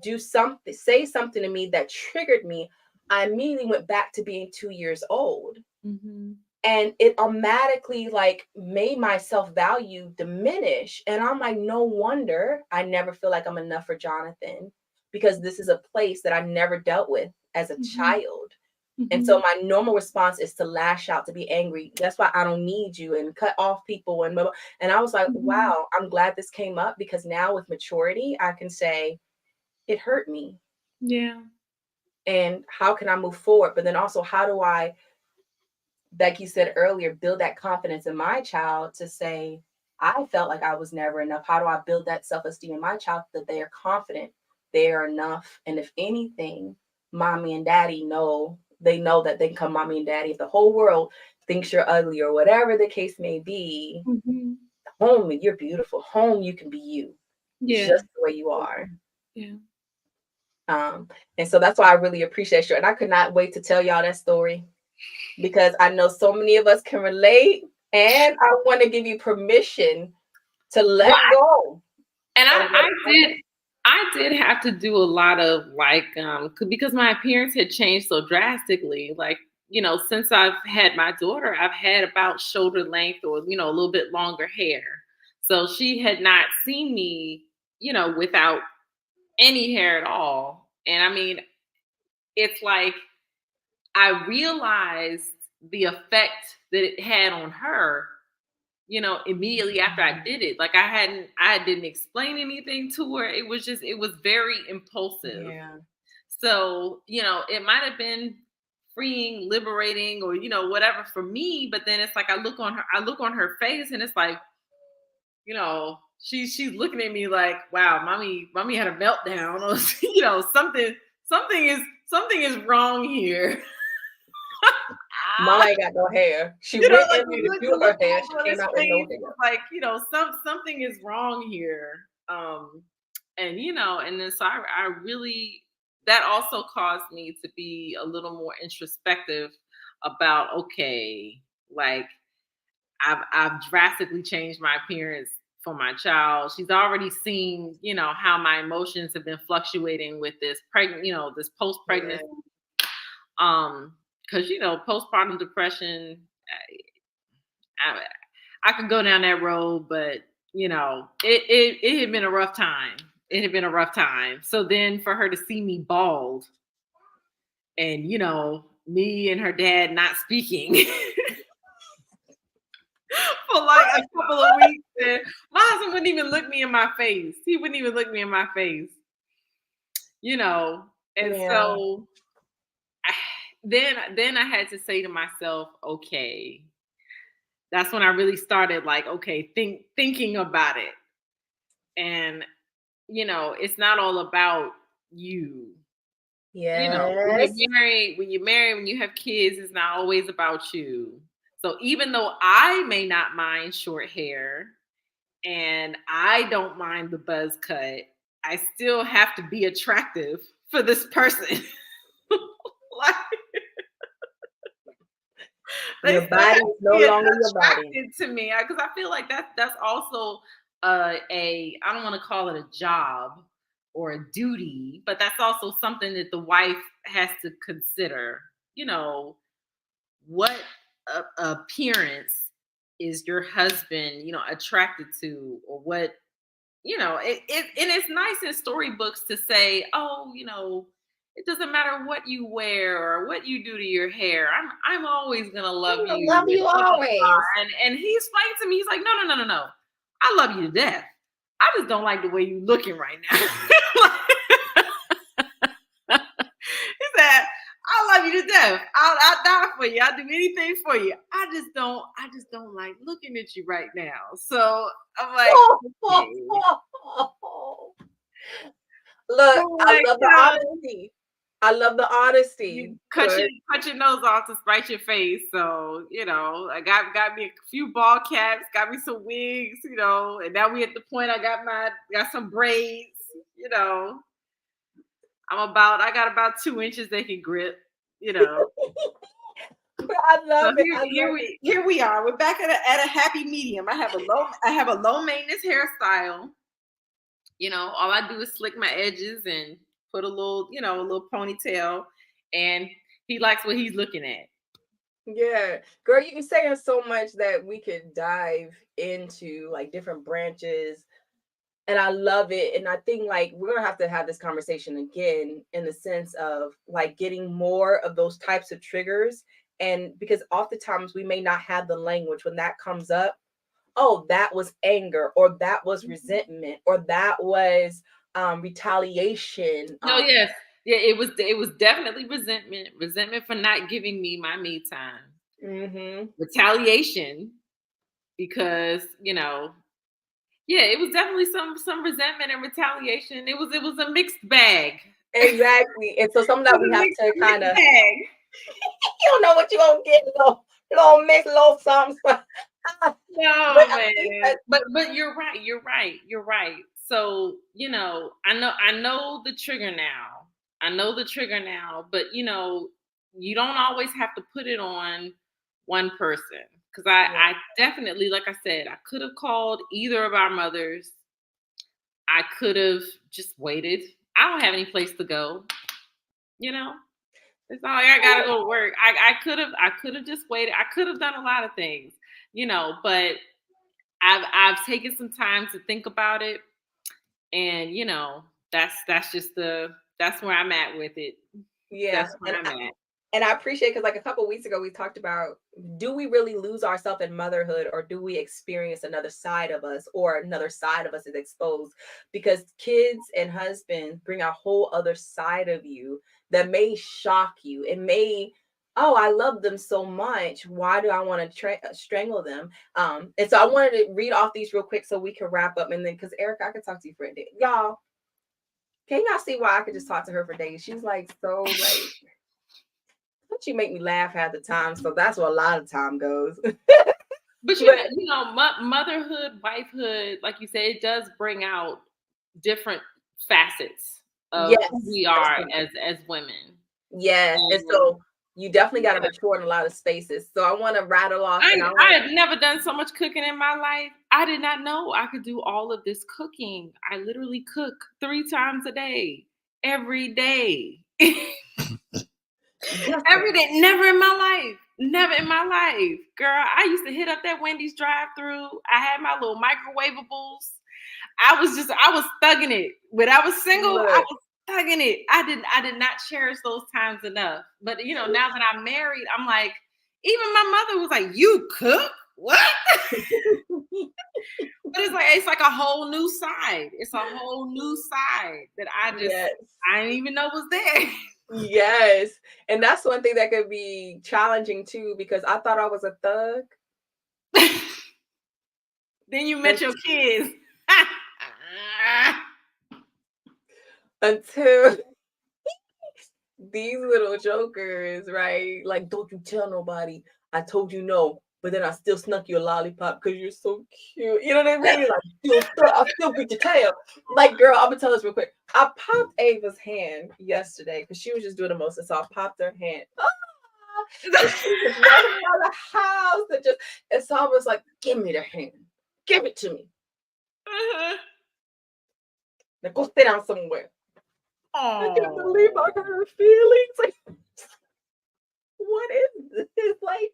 [SPEAKER 1] say something to me that triggered me, I immediately went back to being 2 years old,
[SPEAKER 2] Mhm.
[SPEAKER 1] and it automatically like made my self-value diminish, and I'm like, no wonder I never feel like I'm enough for Jonathan, because this is a place that I never dealt with as a
[SPEAKER 2] Mhm.
[SPEAKER 1] child. And so
[SPEAKER 2] Mhm.
[SPEAKER 1] my normal response is to lash out, to be angry. That's why I don't need you, and cut off people and blah, blah. And I was like,
[SPEAKER 2] Mhm.
[SPEAKER 1] wow, I'm glad this came up, because now with maturity I can say it hurt me,
[SPEAKER 2] Yeah.
[SPEAKER 1] and how can I move forward? But then also, how do I, like you said earlier, build that confidence in my child to say, I felt like I was never enough. How do I build that self esteem in my child that they are confident they are enough? And if anything, mommy and daddy know that they can come mommy and daddy. If the whole world thinks you're ugly or whatever the case may be,
[SPEAKER 2] Mhm.
[SPEAKER 1] home, you're beautiful. Home, you can be you
[SPEAKER 2] Yeah.
[SPEAKER 1] just the way you are.
[SPEAKER 2] Yeah.
[SPEAKER 1] Um, and so that's why I really appreciate you. And I could not wait to tell y'all that story, because I know so many of us can relate. And I want to give you permission to
[SPEAKER 2] Well,
[SPEAKER 1] let go
[SPEAKER 2] and
[SPEAKER 1] of
[SPEAKER 2] I
[SPEAKER 1] whatever.
[SPEAKER 2] did have to do a lot of like because my appearance had changed so drastically. Like, since I've had my daughter, I've had about shoulder length or, a little bit longer hair. So she had not seen me, without any hair at all. And I mean, it's like I realized the effect that it had on her, immediately after I did it. Like I didn't explain anything to her. It was very impulsive.
[SPEAKER 1] Yeah.
[SPEAKER 2] So, it might have been freeing, liberating, or, whatever for me. But then it's like I look on her face and it's like, she's looking at me like, wow, mommy had a meltdown, or, something is wrong here.
[SPEAKER 1] Mama ain't got no hair. She
[SPEAKER 2] You know,
[SPEAKER 1] went
[SPEAKER 2] like
[SPEAKER 1] in there to
[SPEAKER 2] the
[SPEAKER 1] do her
[SPEAKER 2] look
[SPEAKER 1] hair.
[SPEAKER 2] on
[SPEAKER 1] She
[SPEAKER 2] his
[SPEAKER 1] came out with no
[SPEAKER 2] face
[SPEAKER 1] hair.
[SPEAKER 2] was like, something is wrong here. And and then so I really, that also caused me to be a little more introspective about, okay, like I've drastically changed my appearance for my child. She's already seen, how my emotions have been fluctuating with this pregnant, this post
[SPEAKER 1] Yeah.
[SPEAKER 2] pregnancy. Because postpartum depression, I, I could go down that road, but it had been a rough time. It had been a rough time. So then for her to see me bald, and me and her dad not speaking for like a couple of weeks, and my husband wouldn't even look me in my face. He wouldn't even look me in my face. And
[SPEAKER 1] Yeah.
[SPEAKER 2] so then I had to say to myself, okay, that's when I really started like, okay, thinking about it. And it's not all about you.
[SPEAKER 1] Yes.
[SPEAKER 2] When you're married, when you have kids, it's not always about you. So even though I may not mind short hair and I don't mind the buzz cut, I still have to be attractive for this person. Like, they
[SPEAKER 1] Your
[SPEAKER 2] still have
[SPEAKER 1] body
[SPEAKER 2] to
[SPEAKER 1] is no
[SPEAKER 2] be
[SPEAKER 1] longer your body.
[SPEAKER 2] attracted to me, because I feel like that's also a, I don't want to call it a job or a duty, but that's also something that the wife has to consider. What appearance is your husband attracted to, or what and it's nice in storybooks to say, oh, it doesn't matter what you wear or what you do to your hair. I'm always gonna love
[SPEAKER 1] I'm gonna
[SPEAKER 2] you,
[SPEAKER 1] love
[SPEAKER 2] and
[SPEAKER 1] you
[SPEAKER 2] blah, blah,
[SPEAKER 1] always.
[SPEAKER 2] blah. And he explained to me, he's like, no. I love you to death. I just don't like the way you looking right now. He said, I love you to death. I'll die for you. I'll do anything for you. I just don't like looking at you right now. So I'm like, okay.
[SPEAKER 1] Look,
[SPEAKER 2] So
[SPEAKER 1] I
[SPEAKER 2] like,
[SPEAKER 1] love the honesty. I love the honesty,
[SPEAKER 2] you cut
[SPEAKER 1] but
[SPEAKER 2] your nose off to spite your face. So, I got me a few ball caps, got me some wigs, and now we at the point I got some braids, you know. I got about 2 inches they can grip, you know.
[SPEAKER 1] I
[SPEAKER 2] So
[SPEAKER 1] love it. I
[SPEAKER 2] here
[SPEAKER 1] love it.
[SPEAKER 2] we are. We're back at a happy medium. I have a low maintenance hairstyle. All I do is slick my edges and put a little ponytail, and he likes what he's looking at.
[SPEAKER 1] Yeah, girl, you're saying so much that we could dive into like different branches, and I love it. And I think like we're gonna have this conversation again in the sense of like getting more of those types of triggers, and because oftentimes we may not have the language when that comes up. Oh, that was anger, or that was resentment, or that was retaliation.
[SPEAKER 2] No, yes, yeah, it was definitely resentment for not giving me my me time,
[SPEAKER 1] Mm-hmm.
[SPEAKER 2] retaliation because yeah, it was definitely some resentment and retaliation. It was a mixed bag.
[SPEAKER 1] Exactly. And so some of
[SPEAKER 2] It
[SPEAKER 1] that
[SPEAKER 2] was
[SPEAKER 1] we
[SPEAKER 2] a
[SPEAKER 1] have
[SPEAKER 2] mixed,
[SPEAKER 1] to kind
[SPEAKER 2] mixed
[SPEAKER 1] of,
[SPEAKER 2] bag.
[SPEAKER 1] you don't know what you're gonna get, little mix, little something. But
[SPEAKER 2] No,
[SPEAKER 1] I think
[SPEAKER 2] man.
[SPEAKER 1] that
[SPEAKER 2] But you're right. You're right. So, I know the trigger now. I know the trigger now, but you don't always have to put it on one person. Because
[SPEAKER 1] yeah,
[SPEAKER 2] I definitely, like I said, I could have called either of our mothers. I could have just waited. I don't have any place to go, you know. It's not like I gotta go to work. I could have just waited. I could have done a lot of things, but I've taken some time to think about it, and that's where I'm at with it.
[SPEAKER 1] yeah.
[SPEAKER 2] That's where I'm at.
[SPEAKER 1] And I appreciate because like a couple weeks ago we talked about, do we really lose ourselves in motherhood, or do we experience another side of us, or another side of us is exposed? Because kids and husbands bring a whole other side of you that may shock you. It may, oh, I love them so much. Why do I want to strangle them? And so I wanted to read off these real quick so we can wrap up. And then because Erica, I could talk to you for a day. Y'all, can y'all see why I could just talk to her for days? She's like so like but you make me laugh half the time, so that's where a lot of time goes.
[SPEAKER 2] But
[SPEAKER 1] But
[SPEAKER 2] motherhood, wifehood, like you said, it does bring out different facets of who
[SPEAKER 1] yes,
[SPEAKER 2] we
[SPEAKER 1] that's
[SPEAKER 2] are
[SPEAKER 1] true.
[SPEAKER 2] as women.
[SPEAKER 1] Yes, and
[SPEAKER 2] And
[SPEAKER 1] so you definitely got to
[SPEAKER 2] yeah,
[SPEAKER 1] mature in a lot of spaces. So I want to rattle off, and I
[SPEAKER 2] I
[SPEAKER 1] want
[SPEAKER 2] have never done so much cooking in my life. I did not know I could do all of this cooking. I literally cook 3 times a day, every day. Every
[SPEAKER 1] listen.
[SPEAKER 2] day, never in my life. Never in my life. Girl, I used to hit up that Wendy's drive-through. I had my little microwavables. I was thugging it. When I was single, I
[SPEAKER 1] Look,
[SPEAKER 2] was thugging it. I did not cherish those times enough. But now that I'm married, I'm like, even my mother was like, "You cook? What?" But it's like a whole new side. It's a whole new side that
[SPEAKER 1] yes,
[SPEAKER 2] I didn't even know was there.
[SPEAKER 1] yes, and that's one thing that could be challenging too, because I thought I was a thug
[SPEAKER 2] Then you met
[SPEAKER 1] un-
[SPEAKER 2] your kids.
[SPEAKER 1] until these little jokers, right? Like, don't you tell nobody. I told you no, but then I still snuck you a lollipop because you're so cute. You know what I mean? Like, I'll still beat your tail. Like, girl, I'm gonna tell this real quick. I popped Ava's hand yesterday because she was just doing the most, and so I popped her hand. Ah! And she was running around the house and so I was like, give me the hand. Give it to me. Now go sit down somewhere. I can't believe I
[SPEAKER 2] Oh,
[SPEAKER 1] hurt her feelings. Like, what is this? Like,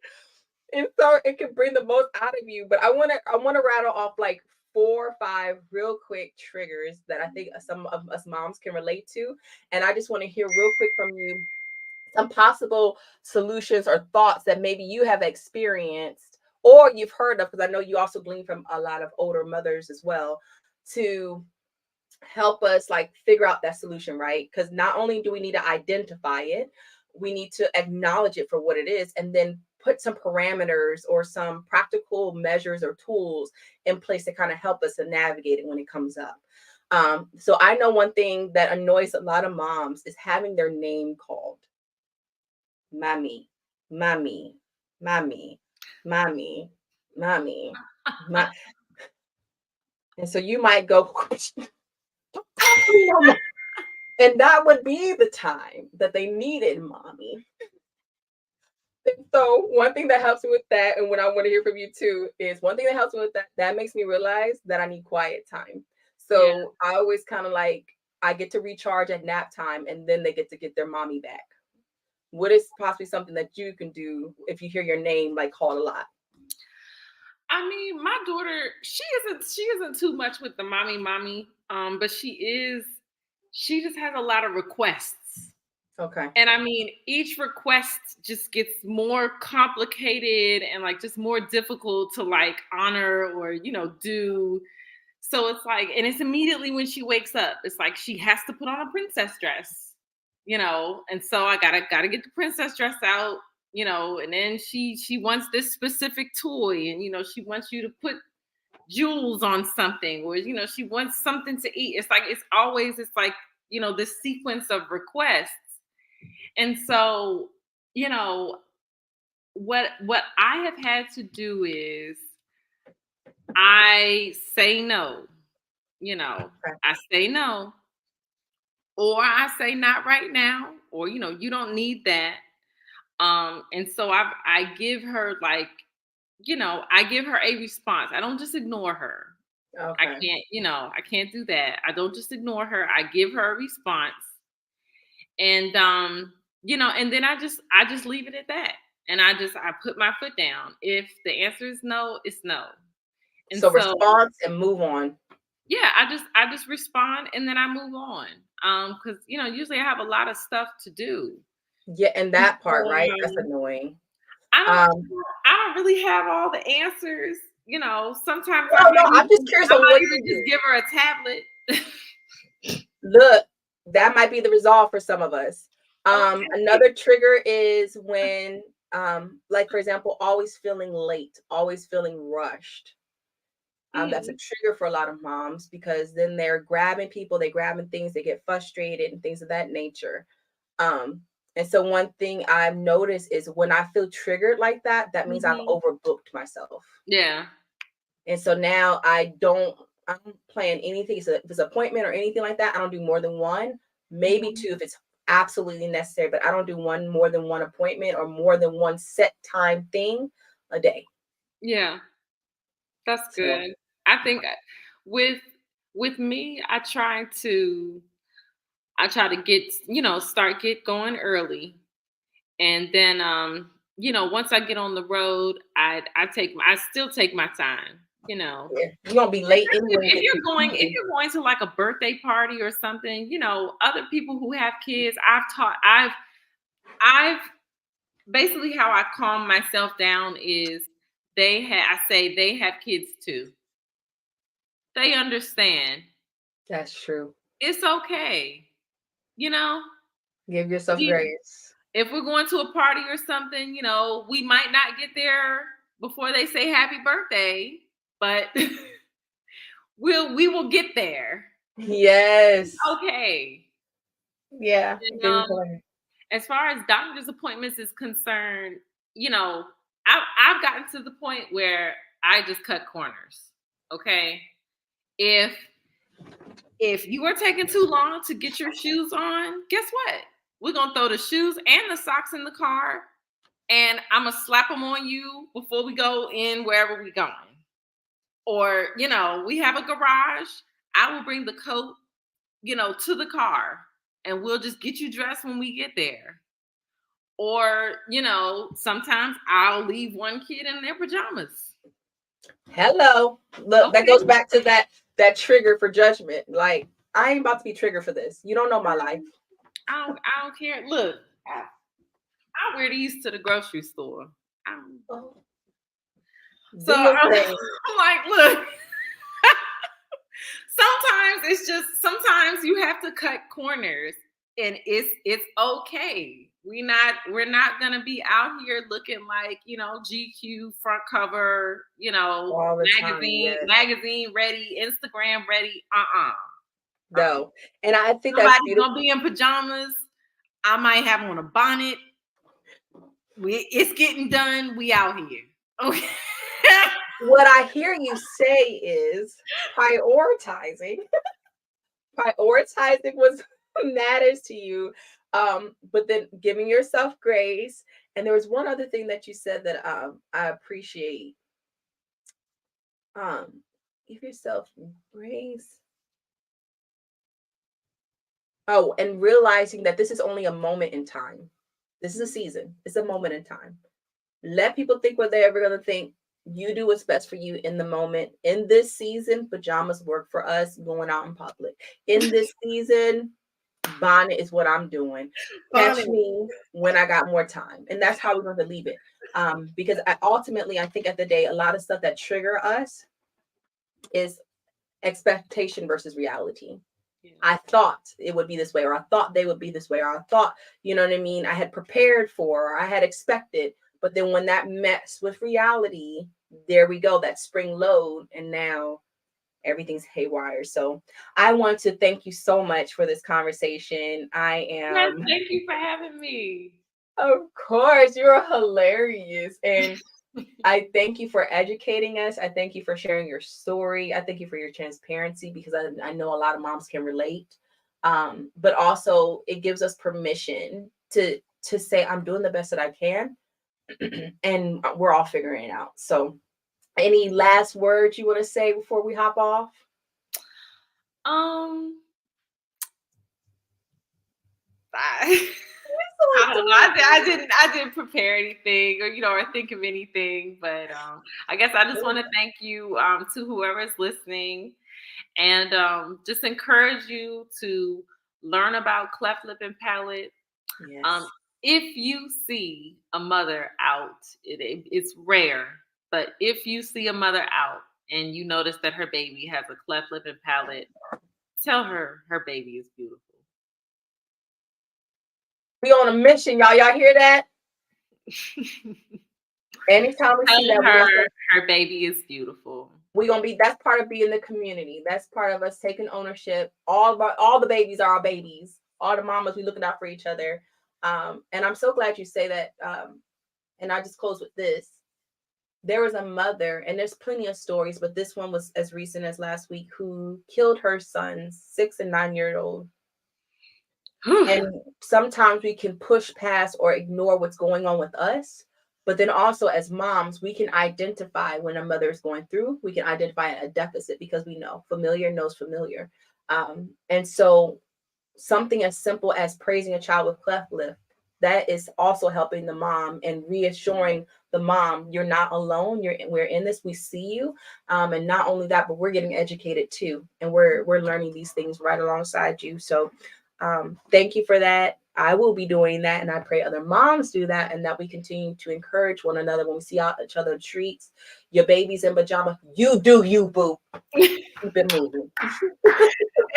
[SPEAKER 1] and so it can bring the most out of you. But I wanna rattle off like 4 or 5 real quick triggers that I think some of us moms can relate to. And I just want to hear real quick from you some possible solutions or thoughts that maybe you have experienced or you've heard of, because I know you also glean from a lot of older mothers as well, to help us like figure out that solution, right? Because not only do we need to identify it, we need to acknowledge it for what it is, and then put some parameters or some practical measures or tools in place to kind of help us to navigate it when it comes up. So I know one thing that annoys a lot of moms is having their name called. Mommy, mommy, mommy, mommy, mommy, my, and so you might go, don't talk to me no more. And that would be the time that they needed mommy. And so one thing that helps me with that, and what I want to hear from you too, is one thing that helps me with that makes me realize that I need quiet time.
[SPEAKER 2] yeah.
[SPEAKER 1] So I always kind of like I get to recharge at nap time and then they get their mommy back. What is possibly something that you can do if you hear your name like called a lot?
[SPEAKER 2] I mean, my daughter, she isn't too much with the mommy, but she just has a lot of requests.
[SPEAKER 1] Okay.
[SPEAKER 2] And I mean, each request just gets more complicated and like just more difficult to like honor or do. So it's like, and it's immediately when she wakes up, it's like she has to put on a princess dress. And so I gotta get the princess dress out, and then she wants this specific toy, and she wants you to put jewels on something, or she wants something to eat. It's like this sequence of requests. And so, you know, what I have had to do is I say no,
[SPEAKER 1] Okay.
[SPEAKER 2] I say no, or I say not right now, or you don't need that. And so I give her like, I give her a response. I don't just ignore her. I
[SPEAKER 1] Okay.
[SPEAKER 2] can't, I can't do that. I don't just ignore her. I give her a response. And and then I just leave it at that. And I put my foot down. If the answer is no, it's no. And
[SPEAKER 1] So
[SPEAKER 2] so
[SPEAKER 1] response and move on.
[SPEAKER 2] yeah, I just respond and then I move on. Because usually I have a lot of stuff to do.
[SPEAKER 1] Yeah, and
[SPEAKER 2] And
[SPEAKER 1] that
[SPEAKER 2] so,
[SPEAKER 1] part, right? That's annoying.
[SPEAKER 2] I don't
[SPEAKER 1] Um,
[SPEAKER 2] I don't really have all the answers. Sometimes
[SPEAKER 1] no, no, I'm just curious
[SPEAKER 2] I
[SPEAKER 1] on
[SPEAKER 2] might
[SPEAKER 1] what you
[SPEAKER 2] even just
[SPEAKER 1] do.
[SPEAKER 2] give her a tablet.
[SPEAKER 1] Look, that might be the resolve for some of us.
[SPEAKER 2] Okay.
[SPEAKER 1] Another trigger is when, like for example, always feeling late, always feeling rushed. That's a
[SPEAKER 2] Mhm.
[SPEAKER 1] trigger for a lot of moms because then they're grabbing people, they're grabbing things, they get frustrated and things of that nature. Um, And so one thing I've noticed is when I feel triggered like that, that means I've
[SPEAKER 2] Mhm.
[SPEAKER 1] overbooked myself.
[SPEAKER 2] Yeah.
[SPEAKER 1] And so now I don't plan anything. So if it's an appointment or anything like that, I don't do more than one, maybe
[SPEAKER 2] Mhm.
[SPEAKER 1] two if it's absolutely necessary, but I don't do one more than one appointment or more than one set time thing a day.
[SPEAKER 2] Yeah. That's
[SPEAKER 1] So
[SPEAKER 2] good. I think with with me, I try to get, start get going early. And then once I get on the road, I still take my time, you know.
[SPEAKER 1] yeah, you're gonna be late
[SPEAKER 2] Especially
[SPEAKER 1] anyway
[SPEAKER 2] if
[SPEAKER 1] if
[SPEAKER 2] you're
[SPEAKER 1] you're
[SPEAKER 2] going if
[SPEAKER 1] eating.
[SPEAKER 2] you're going to like a birthday party or something, other people who have kids, I've basically how I calm myself down is I say they have kids too. They understand.
[SPEAKER 1] That's true.
[SPEAKER 2] It's okay. You know,
[SPEAKER 1] Give yourself
[SPEAKER 2] we
[SPEAKER 1] grace.
[SPEAKER 2] if we're going to a party or something, we might not get there before they say happy birthday, but we will get there.
[SPEAKER 1] Yes.
[SPEAKER 2] Okay.
[SPEAKER 1] Yeah.
[SPEAKER 2] And
[SPEAKER 1] Give yourself grace.
[SPEAKER 2] as far as doctor's appointments is concerned, you know, I've gotten to the point where I just cut corners. Okay. If if you are taking too long to get your shoes on, guess what? We're gonna throw the shoes and the socks in the car, and I'm gonna slap them on you before we go in wherever we're going. Or we have a garage. I will bring the coat, to the car, and we'll just get you dressed when we get there. Or sometimes I'll leave one kid in their pajamas.
[SPEAKER 1] Hello. Look, that
[SPEAKER 2] Okay,
[SPEAKER 1] goes back to that trigger for judgment. Like, I ain't about to be triggered for this. You don't know my life.
[SPEAKER 2] I don't care. Look, I wear these to the grocery store.
[SPEAKER 1] Oh,
[SPEAKER 2] So
[SPEAKER 1] do your
[SPEAKER 2] I'm,
[SPEAKER 1] thing.
[SPEAKER 2] I'm like, look. Sometimes you have to cut corners, and it's okay. We're not gonna be out here looking like GQ front cover,
[SPEAKER 1] All the time.
[SPEAKER 2] magazine
[SPEAKER 1] Yes.
[SPEAKER 2] magazine ready, Instagram ready. Uh-uh.
[SPEAKER 1] No. And I think that's
[SPEAKER 2] Somebody's
[SPEAKER 1] beautiful.
[SPEAKER 2] gonna be in pajamas. I might have on a bonnet. It's getting done. We out here. Okay.
[SPEAKER 1] What I hear you say is prioritizing. Prioritizing what matters to you. But then giving yourself grace. And there was one other thing that you said that I appreciate. Give yourself grace. Oh, and realizing that this is only a moment in time. This is a season. It's a moment in time. Let people think what they're ever going to think. You do what's best for you in the moment. In this season, pajamas work for us going out in public. In this season, bonnet is what I'm doing. Catch
[SPEAKER 2] Bonnet.
[SPEAKER 1] me when I got more time. And that's how we're going to leave it. Because ultimately, I think at the day, a lot of stuff that trigger us is expectation versus reality.
[SPEAKER 2] Yeah.
[SPEAKER 1] I thought it would be this way, or I thought they would be this way, or I thought, you know what I mean, I had prepared for, or I had expected. But then when that mess with reality, there we go, that spring load, and now everything's haywire. So I want to thank you so much for this conversation. I
[SPEAKER 2] Yes,
[SPEAKER 1] am,
[SPEAKER 2] thank you for having me.
[SPEAKER 1] of course, you're hilarious. And I thank you for educating us. I thank you for sharing your story. I thank you for your transparency because I know a lot of moms can relate. But also it gives us permission to say I'm doing the best that I can and we're all figuring it out. So any last words you want to say before we hop off?
[SPEAKER 2] Um, I, I don't know. I didn't prepare anything or think of anything, but I guess I just want to thank you to whoever's listening, and just encourage you to learn about cleft lip and palate. Um,
[SPEAKER 1] Yes.
[SPEAKER 2] if you see a mother out, it's rare, but if you see a mother out and you notice that her baby has a cleft lip and palate, tell her baby is beautiful.
[SPEAKER 1] We on a mission, y'all. Y'all hear that? Anytime we
[SPEAKER 2] Tell
[SPEAKER 1] see that, we're
[SPEAKER 2] her
[SPEAKER 1] gonna say
[SPEAKER 2] her baby is beautiful.
[SPEAKER 1] we're gonna be that's part of being the community. That's part of us taking ownership. All the babies are our babies. All the mamas, we looking out for each other. And I'm so glad you say that. And I just close with this. There was a mother, and there's plenty of stories, but this one was as recent as last week, who killed her sons, 6 and 9 year old. And sometimes we can push past or ignore what's going on with us. But then also, as moms, we can identify when a mother is going through, we can identify a deficit because we know familiar knows familiar. And so, something as simple as praising a child with cleft lip, that is also helping the mom and reassuring the mom, you're not alone, we're in this, we see you. And not only that, but we're getting educated too, and we're learning these things right alongside you. So thank you for that. I will be doing that, and I pray other moms do that, and that we continue to encourage one another when we see each other treats. Your baby's in pajama, you do you, boo. Keep it moving.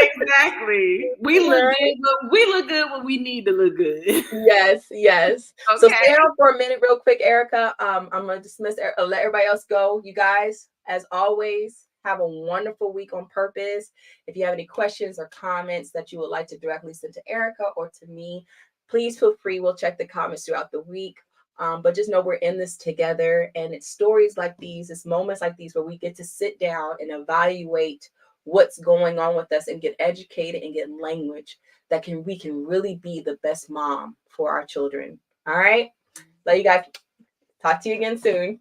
[SPEAKER 2] Exactly. We look
[SPEAKER 1] Right?
[SPEAKER 2] good, but we look good when we need to look good.
[SPEAKER 1] Yes, yes. So
[SPEAKER 2] Okay.
[SPEAKER 1] stay on for a minute, real quick, Erica. I'm gonna dismiss, let everybody else go. You guys, as always, have a wonderful week on purpose. If you have any questions or comments that you would like to directly send to Erica or to me, please feel free. We'll check the comments throughout the week. But just know we're in this together, and it's stories like these, it's moments like these where we get to sit down and evaluate what's going on with us and get educated and get language that we can really be the best mom for our children. All right. Love you guys. Talk to you again soon.